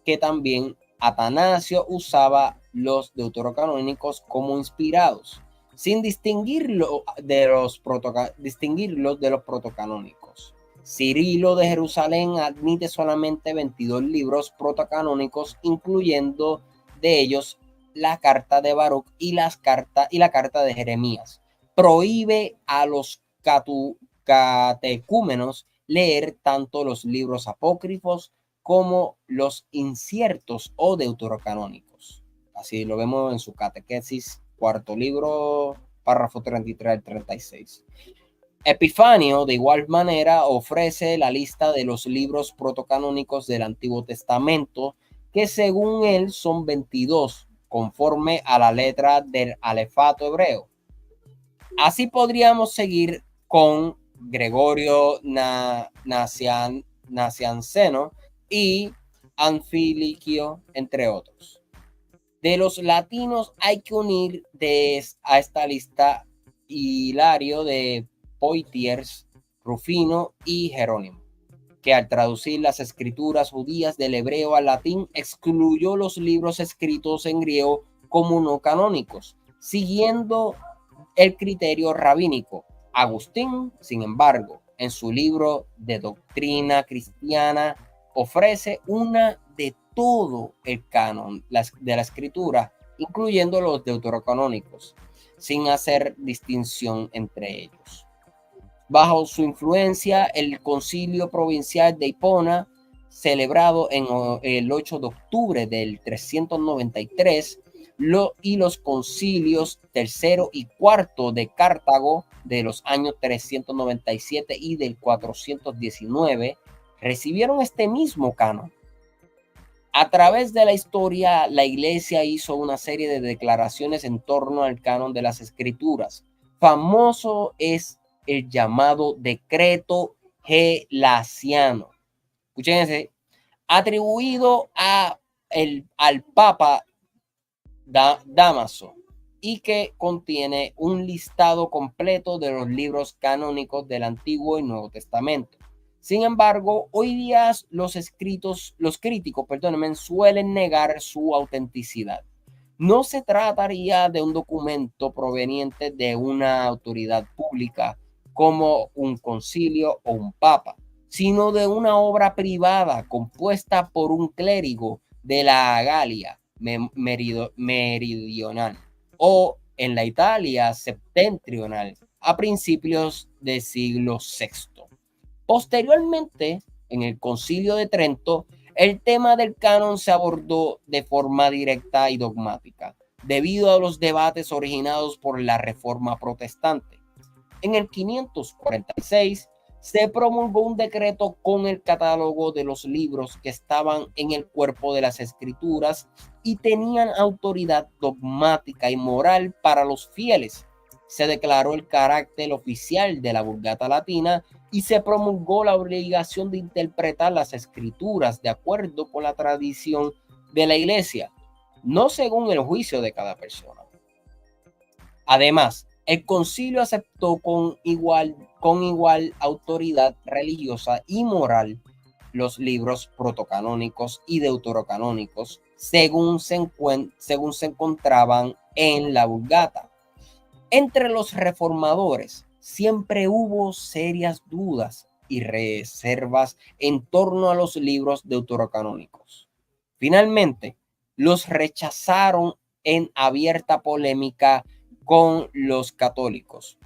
que también Atanasio usaba los deuterocanónicos como inspirados, sin distinguirlos de los protocanónicos. Cirilo de Jerusalén admite solamente 22 libros protocanónicos, incluyendo de ellos la carta de Baruch y la carta de Jeremías. Prohíbe a los catecúmenos leer tanto los libros apócrifos como los inciertos o deuterocanónicos. Así lo vemos en su catequesis, cuarto libro, párrafo 33 al 36. Epifanio, de igual manera, ofrece la lista de los libros protocanónicos del Antiguo Testamento, que según él son 22, conforme a la letra del alefato hebreo. Así podríamos seguir con Gregorio Nacianceno y Anfiliquio, entre otros. De los latinos hay que unir a esta lista Hilario de Poitiers, Rufino y Jerónimo, que al traducir las escrituras judías del hebreo al latín excluyó los libros escritos en griego como no canónicos, siguiendo el criterio rabínico. Agustín, sin embargo, en su libro de doctrina cristiana, ofrece una de todo el canon de la escritura, incluyendo los deuterocanónicos, sin hacer distinción entre ellos. Bajo su influencia, el Concilio Provincial de Hipona, celebrado en el 8 de octubre del 393, y los concilios tercero y cuarto de Cartago de los años 397 y del 419 recibieron este mismo canon. A través de la historia, la Iglesia hizo una serie de declaraciones en torno al canon de las Escrituras. Famoso es el llamado Decreto Gelasiano. Escúchense, atribuido al Papa Dámaso, y que contiene un listado completo de los libros canónicos del Antiguo y Nuevo Testamento. Sin embargo, hoy día los críticos, suelen negar su autenticidad. No se trataría de un documento proveniente de una autoridad pública como un concilio o un papa, sino de una obra privada compuesta por un clérigo de la Galia meridional o en la Italia septentrional a principios del siglo VI. Posteriormente, en el Concilio de Trento, el tema del canon se abordó de forma directa y dogmática, debido a los debates originados por la Reforma Protestante. En el 546 se promulgó un decreto con el catálogo de los libros que estaban en el cuerpo de las Escrituras y tenían autoridad dogmática y moral para los fieles. Se declaró el carácter oficial de la Vulgata Latina y se promulgó la obligación de interpretar las Escrituras de acuerdo con la tradición de la Iglesia, no según el juicio de cada persona. Además, el concilio aceptó con igual autoridad religiosa y moral los libros protocanónicos y deuterocanónicos según se encontraban en la Vulgata. Entre los reformadores siempre hubo serias dudas y reservas en torno a los libros deuterocanónicos. Finalmente, los rechazaron en abierta polémica con los católicos.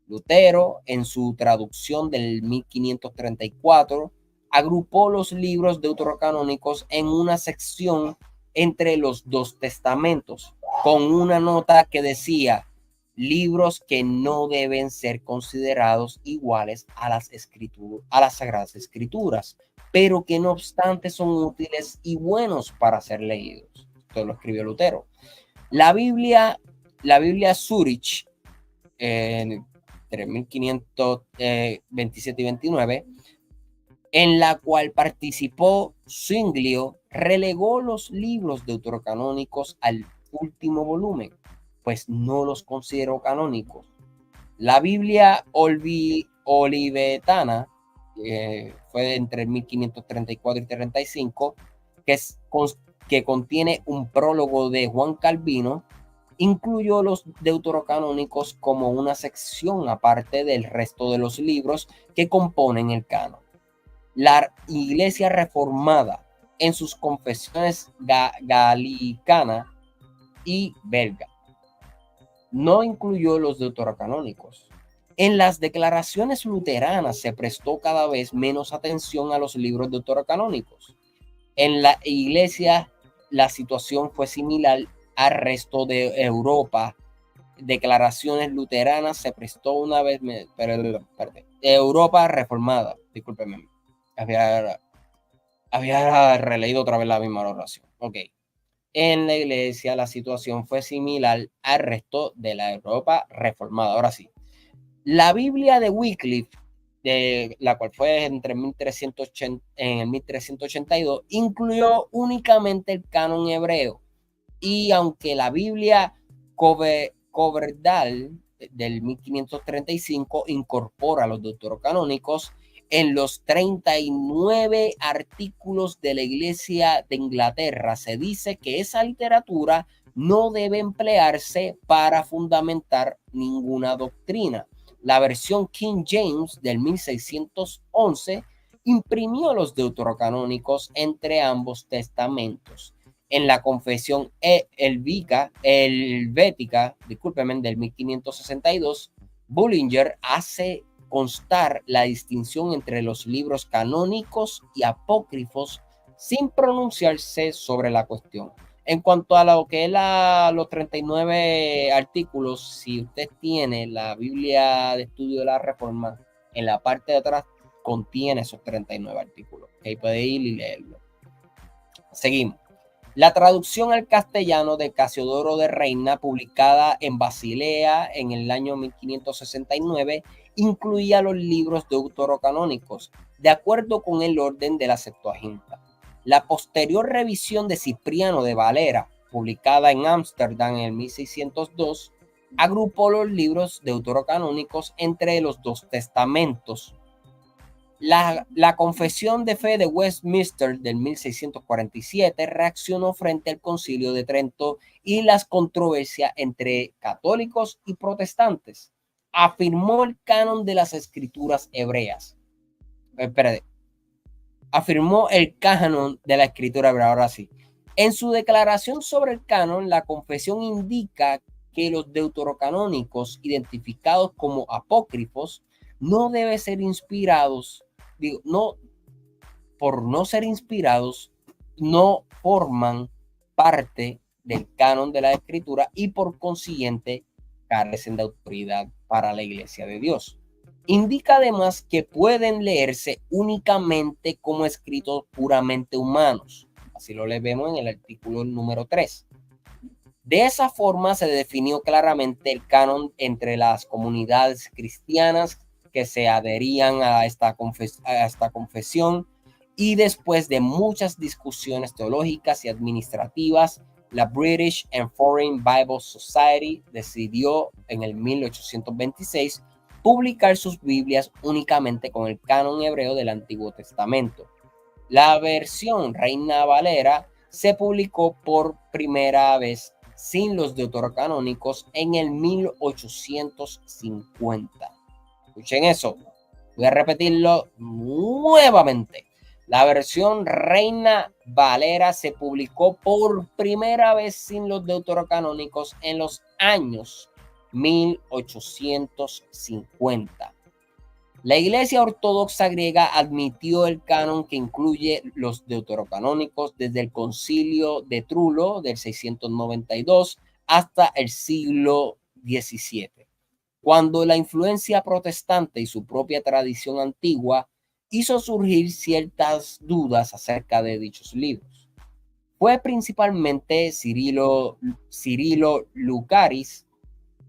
Lutero, en su traducción del 1534, agrupó los libros deuterocanónicos en una sección entre los dos testamentos, con una nota que decía: libros que no deben ser considerados iguales a las Sagradas Escrituras, pero que no obstante son útiles y buenos para ser leídos. Esto lo escribió Lutero. La Biblia Zurich, entre 1527 y 29, en la cual participó Zwinglio, relegó los libros deuterocanónicos al último volumen, pues no los consideró canónicos. La Biblia Olivetana, fue entre 1534 y 35, que contiene un prólogo de Juan Calvino, incluyó los deuterocanónicos como una sección aparte del resto de los libros que componen el canon. La Iglesia Reformada, en sus confesiones galicana y belga, no incluyó los deuterocanónicos. En las declaraciones luteranas se prestó cada vez menos atención a los libros deuterocanónicos. En la Iglesia la situación fue similar al resto de Europa. Declaraciones luteranas se prestó una vez, Europa reformada, discúlpenme, había releído otra vez la misma oración. Ok. En la Iglesia la situación fue similar al resto de la Europa reformada. Ahora sí, la Biblia de Wycliffe, de la cual fue entre 1380, en el 1382, incluyó únicamente el canon hebreo. Y aunque la Biblia Coverdale del 1535 incorpora los deuterocanónicos, en los 39 artículos de la Iglesia de Inglaterra se dice que esa literatura no debe emplearse para fundamentar ninguna doctrina. La versión King James del 1611 imprimió los deuterocanónicos entre ambos testamentos. En la confesión helvética, del 1562, Bullinger hace constar la distinción entre los libros canónicos y apócrifos sin pronunciarse sobre la cuestión. En cuanto a lo que es los 39 artículos, si usted tiene la Biblia de Estudio de la Reforma, en la parte de atrás contiene esos 39 artículos. Ahí puede ir y leerlo. Seguimos. La traducción al castellano de Casiodoro de Reina, publicada en Basilea en el año 1569, incluía los libros deuterocanónicos, de acuerdo con el orden de la Septuaginta. La posterior revisión de Cipriano de Valera, publicada en Ámsterdam en el 1602, agrupó los libros deuterocanónicos entre los dos testamentos. La Confesión de Fe de Westminster del 1647 reaccionó frente al Concilio de Trento y las controversias entre católicos y protestantes. Afirmó el canon de las escrituras hebreas. Afirmó el canon de la escritura hebrea, ahora sí. En su declaración sobre el canon, la confesión indica que los deuterocanónicos, identificados como apócrifos, no deben ser inspirados, por no ser inspirados, no forman parte del canon de la escritura y por consiguiente carecen de autoridad para la Iglesia de Dios. Indica además que pueden leerse únicamente como escritos puramente humanos. Así lo vemos en el artículo número 3. De esa forma se definió claramente el canon entre las comunidades cristianas que se adherían a esta confesión, y después de muchas discusiones teológicas y administrativas, la British and Foreign Bible Society decidió en el 1826 publicar sus Biblias únicamente con el canon hebreo del Antiguo Testamento. La versión Reina Valera se publicó por primera vez sin los deuterocanónicos en el 1850. Escuchen eso. Voy a repetirlo nuevamente. La versión Reina Valera se publicó por primera vez sin los deuterocanónicos en los años 1850. La Iglesia Ortodoxa griega admitió el canon que incluye los deuterocanónicos desde el Concilio de Trullo del 692 hasta el siglo XVII, cuando la influencia protestante y su propia tradición antigua hizo surgir ciertas dudas acerca de dichos libros. Fue principalmente Cirilo Lucaris,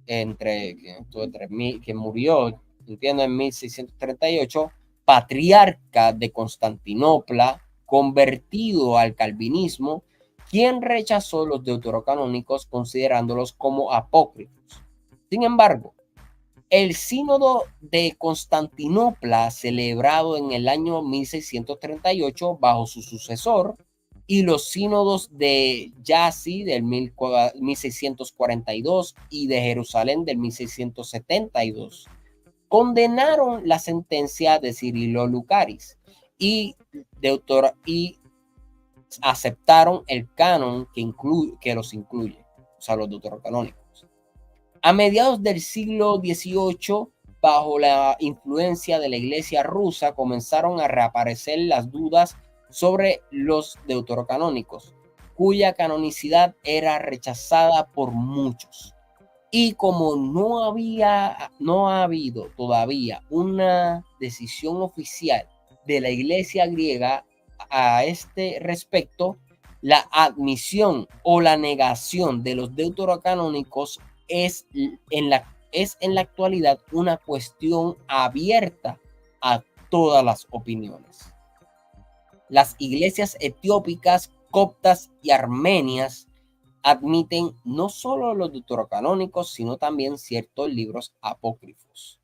que murió, entiendo, en 1638, patriarca de Constantinopla, convertido al calvinismo, quien rechazó los deuterocanónicos considerándolos como apócrifos. Sin embargo, el sínodo de Constantinopla, celebrado en el año 1638 bajo su sucesor, y los sínodos de Yací del 1642 y de Jerusalén del 1672 condenaron la sentencia de Cirilo Lucaris y aceptaron el canon que los incluye, o sea, los deuterocanónicos. A mediados del siglo XVIII, bajo la influencia de la Iglesia rusa, comenzaron a reaparecer las dudas sobre los deuterocanónicos, cuya canonicidad era rechazada por muchos. Y como no ha habido todavía una decisión oficial de la Iglesia griega a este respecto, la admisión o la negación de los deuterocanónicos es en la actualidad una cuestión abierta a todas las opiniones. Las iglesias etiópicas, coptas y armenias admiten no solo los deuterocanónicos, sino también ciertos libros apócrifos.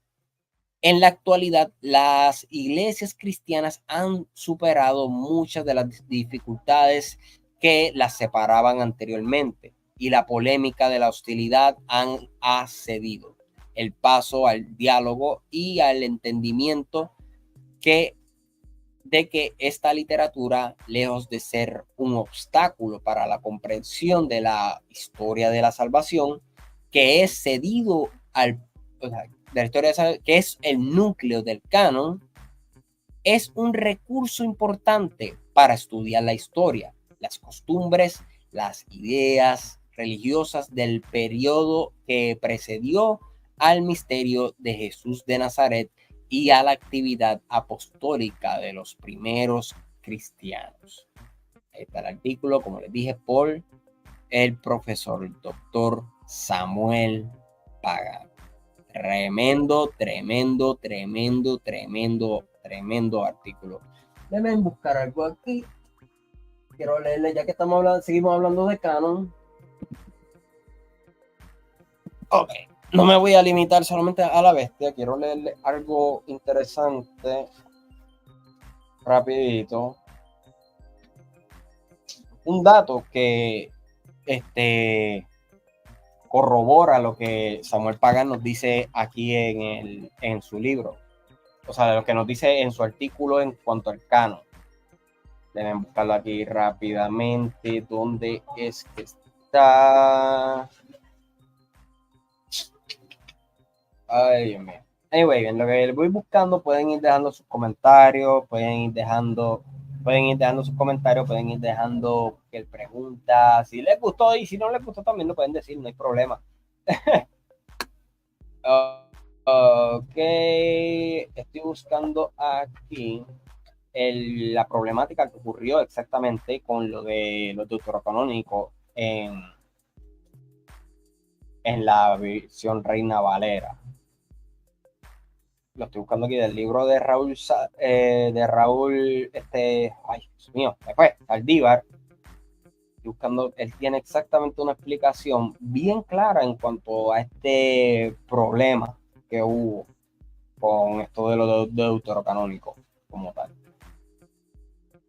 En la actualidad, las iglesias cristianas han superado muchas de las dificultades que las separaban anteriormente, y la polémica de la hostilidad ha cedido el paso al diálogo y al entendimiento de que esta literatura, lejos de ser un obstáculo para la comprensión de la historia de la salvación, que es cedido de la historia, que es el núcleo del canon, es un recurso importante para estudiar la historia, las costumbres, las ideas religiosas del periodo que precedió al misterio de Jesús de Nazaret y a la actividad apostólica de los primeros cristianos. Ahí está el artículo, como les dije, por el profesor doctor Samuel Pagán. Tremendo, tremendo, tremendo, tremendo, tremendo artículo. Deben buscar algo aquí. Quiero leerle, ya que estamos hablando, seguimos hablando de canon. Ok, no me voy a limitar solamente a la bestia. Quiero leerle algo interesante, rapidito. Un dato que corrobora lo que Samuel Pagán nos dice aquí en su libro. O sea, lo que nos dice en su artículo en cuanto al canon. Deben buscarlo aquí rápidamente. ¿Dónde es que está? Ay, Dios mío. Anyway, en lo que voy buscando, pueden ir dejando sus comentarios, pueden ir dejando sus comentarios, pueden ir dejando que pregunta si les gustó, y si no les gustó también lo pueden decir, no hay problema. Ok, estoy buscando aquí la problemática que ocurrió exactamente con lo de los deuterocanónicos en la versión Reina Valera. Lo estoy buscando aquí del libro de Raúl, ay, Dios mío, después, Saldívar. Estoy buscando, él tiene exactamente una explicación bien clara en cuanto a este problema que hubo con esto de los deuterocanónicos como tal.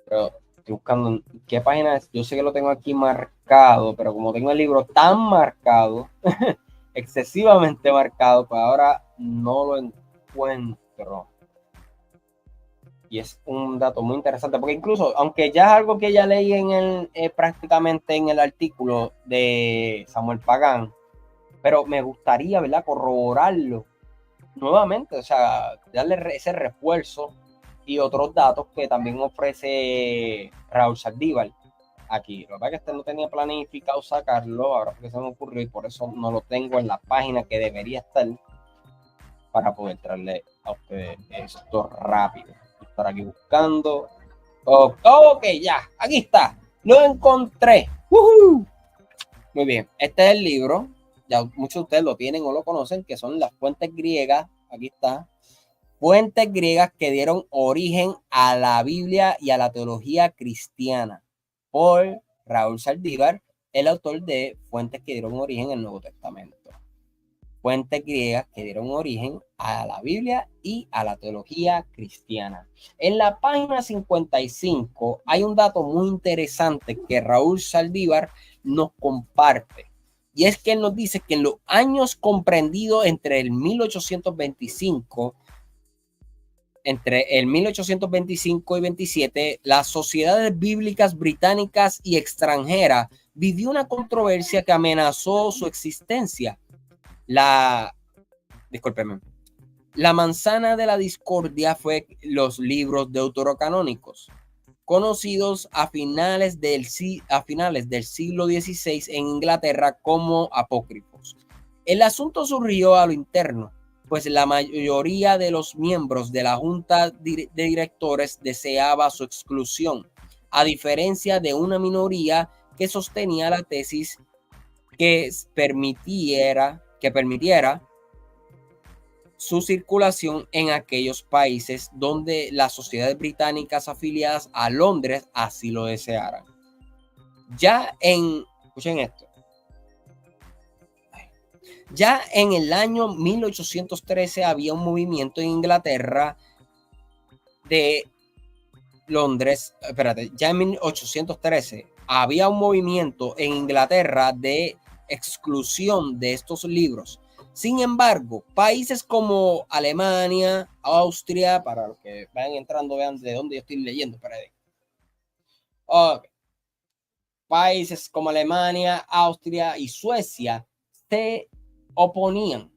Pero estoy buscando qué página es. Yo sé que lo tengo aquí marcado, pero como tengo el libro tan marcado, excesivamente marcado, pues ahora no lo encuentro. Y es un dato muy interesante, porque incluso, aunque ya es algo que ya leí prácticamente en el artículo de Samuel Pagán, pero me gustaría, ¿verdad?, corroborarlo nuevamente, o sea, darle ese refuerzo y otros datos que también ofrece Raúl Saldívar aquí. Lo que pasa es que no tenía planificado sacarlo, ahora porque se me ocurrió y por eso no lo tengo en la página que debería estar para poder traerle a ustedes esto rápido. Estar aquí buscando. Ok, ya, aquí está. Lo encontré. ¡Woohoo! Muy bien, este es el libro. Ya muchos de ustedes lo tienen o lo conocen, que son las fuentes griegas. Aquí está. Fuentes griegas que dieron origen a la Biblia y a la teología cristiana. Por Raúl Saldívar, el autor de Fuentes que dieron origen al Nuevo Testamento. Fuentes griegas que dieron origen a la Biblia y a la teología cristiana. En la página 55 hay un dato muy interesante que Raúl Saldívar nos comparte. Y es que él nos dice que en los años comprendidos entre el 1825 y 27, las sociedades bíblicas británicas y extranjeras vivió una controversia que amenazó su existencia. La manzana de la discordia fue los libros deuterocanónicos, conocidos a finales del siglo XVI en Inglaterra como apócrifos. El asunto surgió a lo interno, pues la mayoría de los miembros de la junta de directores deseaba su exclusión, a diferencia de una minoría que sostenía la tesis que permitiera su circulación en aquellos países donde las sociedades británicas afiliadas a Londres así lo desearan. Escuchen esto, ya en el año 1813 había un movimiento en Inglaterra de Londres, ya en 1813 había un movimiento en Inglaterra de exclusión de estos libros. Sin embargo, países como Alemania, Austria, para los que vayan entrando, vean de dónde yo estoy leyendo. Okay. Países como Alemania, Austria y Suecia se oponían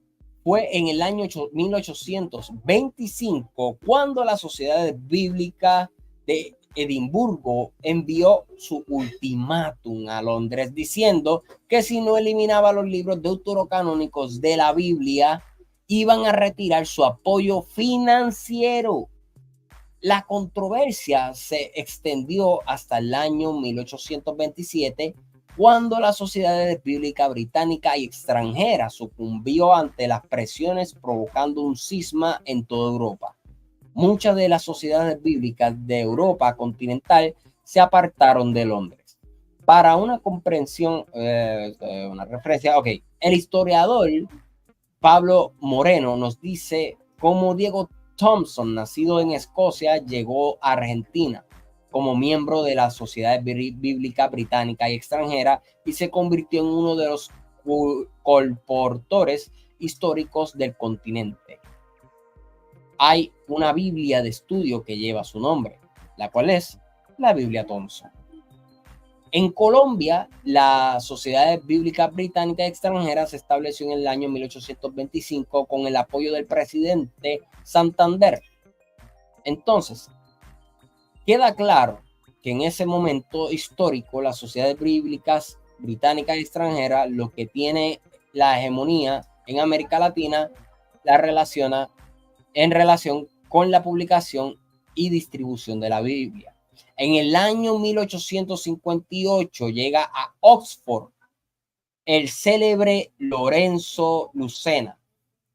fue en el año 1825 cuando la Sociedad Bíblica de Edimburgo envió su ultimátum a Londres diciendo que si no eliminaba los libros deuterocanónicos de la Biblia, iban a retirar su apoyo financiero. La controversia se extendió hasta el año 1827, cuando la Sociedad Bíblica Británica y extranjera sucumbió ante las presiones, provocando un cisma en toda Europa. Muchas de las sociedades bíblicas de Europa continental se apartaron de Londres. Para una comprensión, una referencia, el historiador Pablo Moreno nos dice cómo Diego Thompson, nacido en Escocia, llegó a Argentina como miembro de la Sociedad Bíblica Británica y extranjera y se convirtió en uno de los colportores históricos del continente. Hay una Biblia de estudio que lleva su nombre, la cual es la Biblia Thompson. En Colombia, la Sociedad Bíblica Británica y extranjera se estableció en el año 1825 con el apoyo del presidente Santander. Entonces, queda claro que en ese momento histórico, las sociedades bíblicas británicas y extranjeras, lo que tiene la hegemonía en América Latina, la relaciona en relación con la publicación y distribución de la Biblia. En el año 1858 llega a Oxford el célebre Lorenzo Lucena,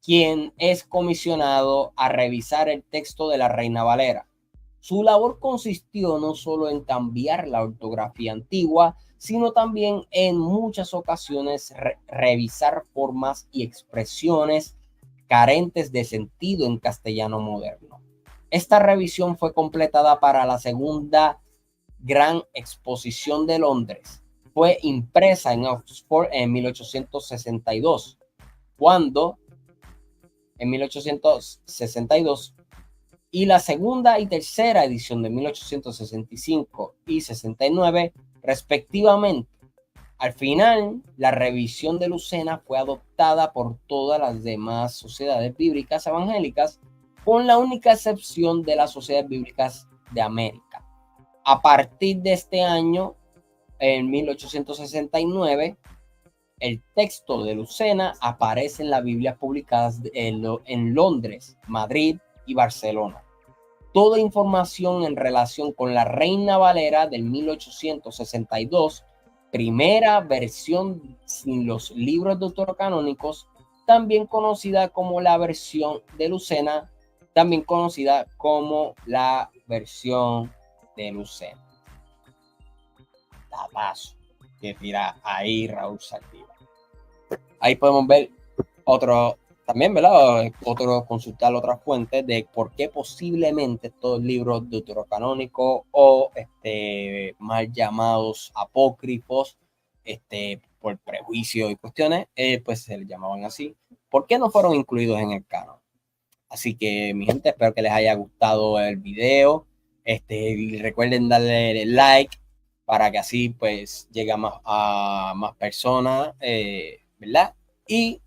quien es comisionado a revisar el texto de la Reina Valera. Su labor consistió no solo en cambiar la ortografía antigua, sino también en muchas ocasiones revisar formas y expresiones carentes de sentido en castellano moderno. Esta revisión fue completada para la segunda Gran Exposición de Londres. Fue impresa en Oxford en 1862, y la segunda y tercera edición de 1865 y 69 respectivamente. Al final, la revisión de Lucena fue adoptada por todas las demás sociedades bíblicas evangélicas, con la única excepción de las sociedades bíblicas de América. A partir de este año, en 1869, el texto de Lucena aparece en las Biblias publicadas en Londres, Madrid y Barcelona. Toda información en relación con la Reina Valera del 1862, primera versión sin los libros deuterocanónicos, también conocida como la versión de Lucena, también conocida como la versión de Lucena. Tapazo que tira ahí Raúl Saldívar. Ahí podemos ver también, ¿verdad? Consultar otras fuentes de por qué posiblemente estos libros deuterocanónicos o mal llamados apócrifos, por prejuicio y cuestiones, pues se les llamaban así. ¿Por qué no fueron incluidos en el canon? Así que, mi gente, espero que les haya gustado el video. Y recuerden darle like para que así pues llegue a más personas, ¿verdad? Y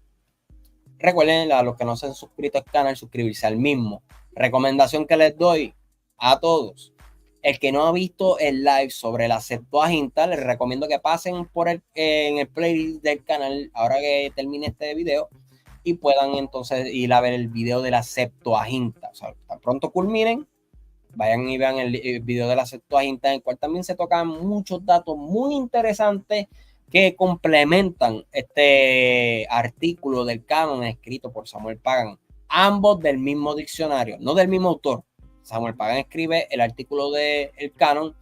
recuerden, a los que no se han suscrito al canal, suscribirse al mismo. Recomendación que les doy a todos: el que no ha visto el live sobre la Septuaginta, les recomiendo que pasen en el playlist del canal ahora que termine este video y puedan entonces ir a ver el video de la Septuaginta. O sea, tan pronto culminen, vayan y vean el video de la Septuaginta, en el cual también se tocan muchos datos muy interesantes que complementan este artículo del canon escrito por Samuel Pagan, ambos del mismo diccionario, no del mismo autor. Samuel Pagan escribe el artículo del canon,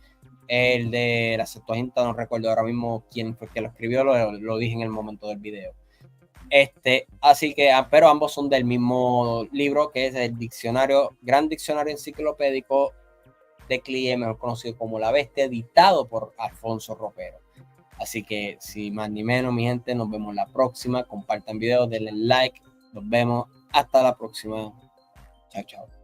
el de la Septuaginta no recuerdo ahora mismo quién fue que lo escribió, lo dije en el momento del video. Así que, pero ambos son del mismo libro, que es el Gran Diccionario Enciclopédico de Clie, mejor conocido como La Bestia, editado por Alfonso Ropero. Así que, sin más ni menos, mi gente, nos vemos la próxima. Compartan videos, denle like. Nos vemos hasta la próxima. Chao, chao.